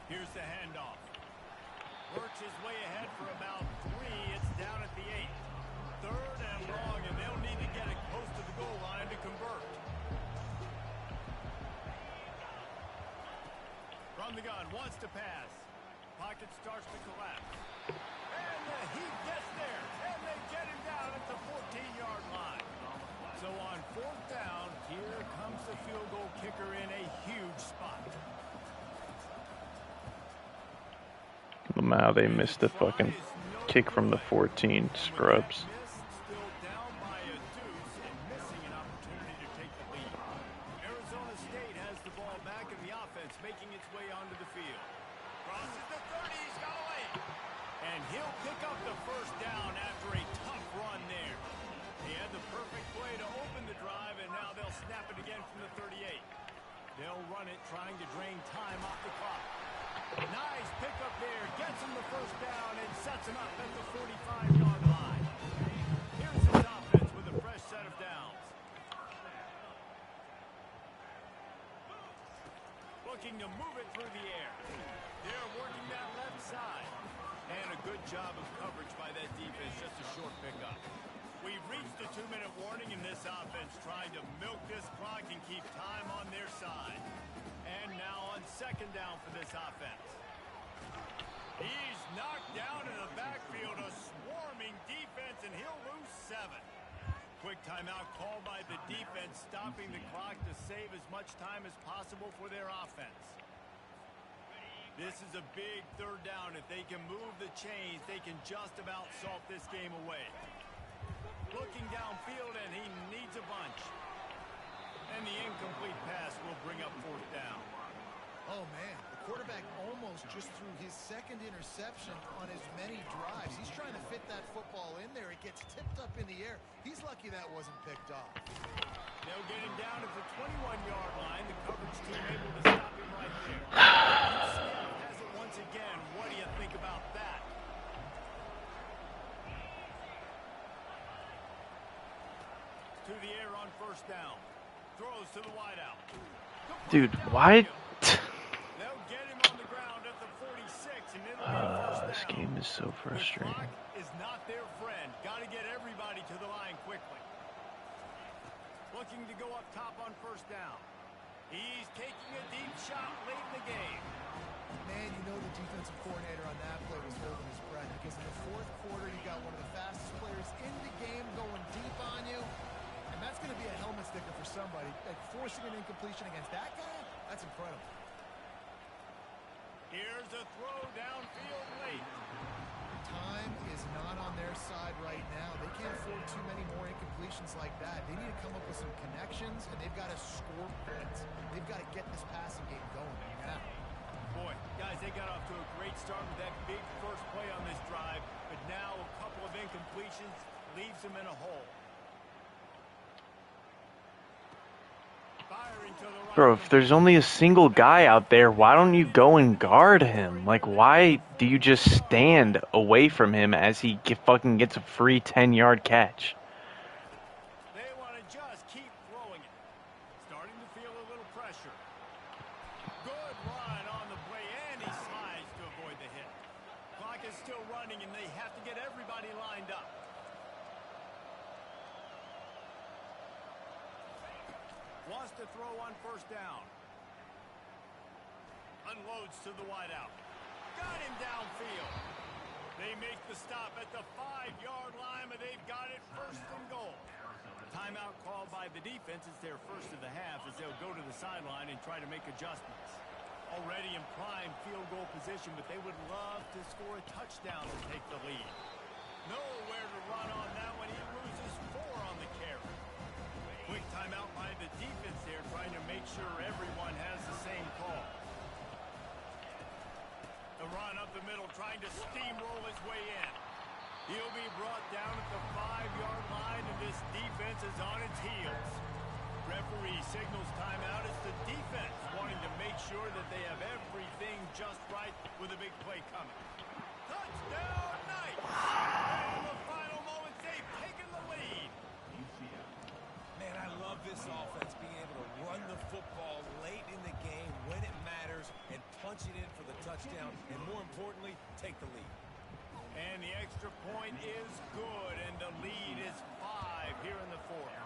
Here's the handoff. Works his way ahead for about 3. It's down at the 8. 3rd and long, and they'll need to get it close to the goal line to convert. From the gun, wants to pass. Pocket starts to collapse. And he gets there, and they get him down at the 14-yard line. So on 4th down, here comes the field goal kicker in a huge spot. Now they missed the fucking kick from the 14, scrubs. Still down by a deuce and missing an opportunity to take the lead. Arizona State has the ball back in the offense, making its way onto the field. Crosses the 30, he's got a lane. And he'll pick up the first down after a tough run there. He had the perfect play to open the drive, and now they'll snap it again from the 38. They'll run it, trying to drain time off the clock. Nice pickup there, gets him the first down and sets him up at the 45-yard line. Here's his offense with a fresh set of downs. Looking to move it through the air. They're working that left side. And a good job of coverage by that defense, just a short pickup. We've reached the 2-minute warning in this offense, trying to milk this clock and keep time on their side. And now on 2nd down for this offense. He's knocked down in the backfield, a swarming defense, and he'll lose 7. Quick timeout called by the defense, stopping the clock to save as much time as possible for their offense. This is a big 3rd down. If they can move the chains, they can just about salt this game away. Looking downfield, and he needs a bunch. And the incomplete pass will bring up 4th down. Oh, man. The quarterback almost just threw his 2nd interception on as many drives. He's trying to fit that football in there. It gets tipped up in the air. He's lucky that wasn't picked off. They'll get him down at the 21-yard line. The coverage team able to stop him right there. UCF has it once again. What do you think about that? To the air on 1st down. Throws to the wideout. Dude, why? They'll get him on the ground at the 46, and it'll be a 1st down. This game is so frustrating. The clock is not their friend. Got to get everybody to the line quickly. Looking to go up top on 1st down. He's taking a deep shot late in the game. Man, you know the defensive coordinator on that play was holding his breath because in the fourth quarter, you got one of the fastest players in the game going deep on you. And that's going to be a helmet sticker for somebody. Like forcing an incompletion against that guy, that's incredible. Here's a throw downfield late. Time is not on their side right now. They can't afford too many more incompletions like that. They need to come up with some connections, and they've got to score points. They've got to get this passing game going now. Boy, guys, they got off to a great start with that big first play on this drive, but now a couple of incompletions leaves them in a hole. Bro, if there's only a single guy out there, why don't you go and guard him? Like, why do you just stand away from him as he fucking gets a free 10-yard catch? They want to just keep throwing it. Starting to feel a little pressure. Good run on the play, and he slides to avoid the hit. Clock is still running, and they have to get everybody lined up. Wants to throw on first down. Unloads to the wideout. Got him downfield. They make the stop at the 5-yard line, but they've got it first and goal. Timeout called by the defense. It's their first of the half as they'll go to the sideline and try to make adjustments. Already in prime field goal position, but they would love to score a touchdown to take the lead. Nowhere to run on that one. He loses 4 on the carry. Quick timeout by the defense there, trying to make sure everyone has the same call. The run up the middle, trying to steamroll his way in. He'll be brought down at the 5-yard line, and this defense is on its heels. Referee signals timeout. It's the defense wanting to make sure that they have everything just right with a big play coming. Touchdown, Knights! And in the final moments, they've taken the lead. Man, I love this offense, being able to run the football late in the game when it matters and punch it in for the touchdown, and more importantly, take the lead. And the extra point is good, and the lead is 5 here in the fourth.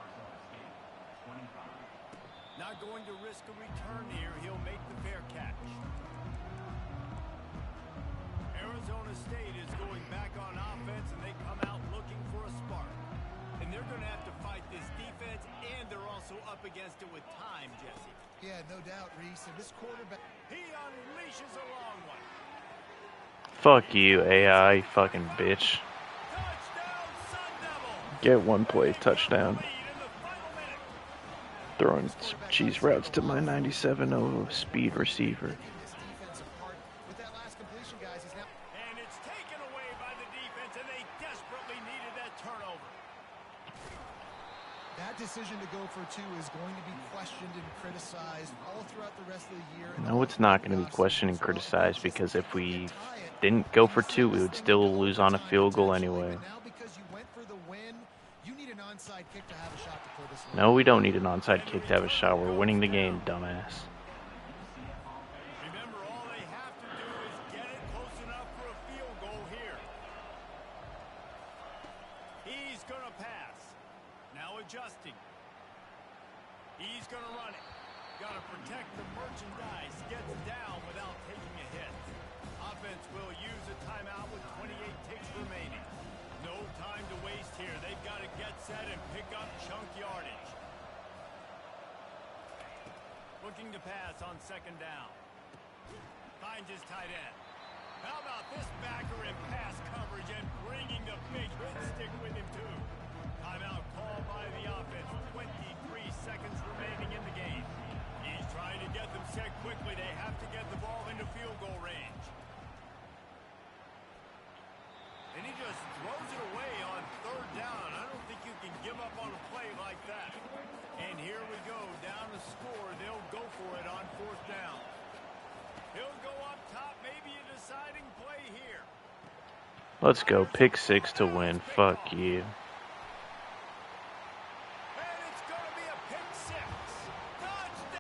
Not going to risk a return here. He'll make the fair catch. Arizona State is going back on offense, and they come out looking for a spark. And they're going to have to fight this defense, and they're also up against it with time, Jesse. Yeah, no doubt, Reese. And this quarterback... He unleashes a long one. Fuck you, AI, fucking bitch. Touchdown, Sun Devils! Get one play, touchdown. Lead in the final minute. Throwing cheese routes to my 97.0 speed receiver. This defense apart with that last completion, guys. He's now... And it's taken away by the defense, and they desperately needed that turnover. That decision to go for 2 is going to be questioned and criticized all throughout the rest of the year. No, it's not going to be questioned and criticized because if we didn't go for 2, we would still lose on a field goal anyway. Now because you went for the win, you need an onside kick to have a shot to pull this one. No, we don't need an onside kick to have a shot. We're winning the game, dumbass. Remember, all they have to do is get it close enough for a field goal here. He's going to pass. Now adjusting. He's going to run it. Got to protect the merchandise. Gets down without taking a hit. Offense will use a timeout with 28 ticks remaining. No time to waste here. They've got to get set and pick up chunk yardage. Looking to pass on second down. Finds his tight end. How about this backer in pass coverage and bringing the big hit stick with him too. Timeout called by the offense. 23 seconds remaining in the game. He's trying to get them set quickly. They have to get the ball into field goal range. And he just throws it away on third down. I don't think you can give up on a play like that. And here we go, down the score. They'll go for it on fourth down. He'll go up top, maybe a deciding play here. Let's go. Pick 6 to win. Fuck you.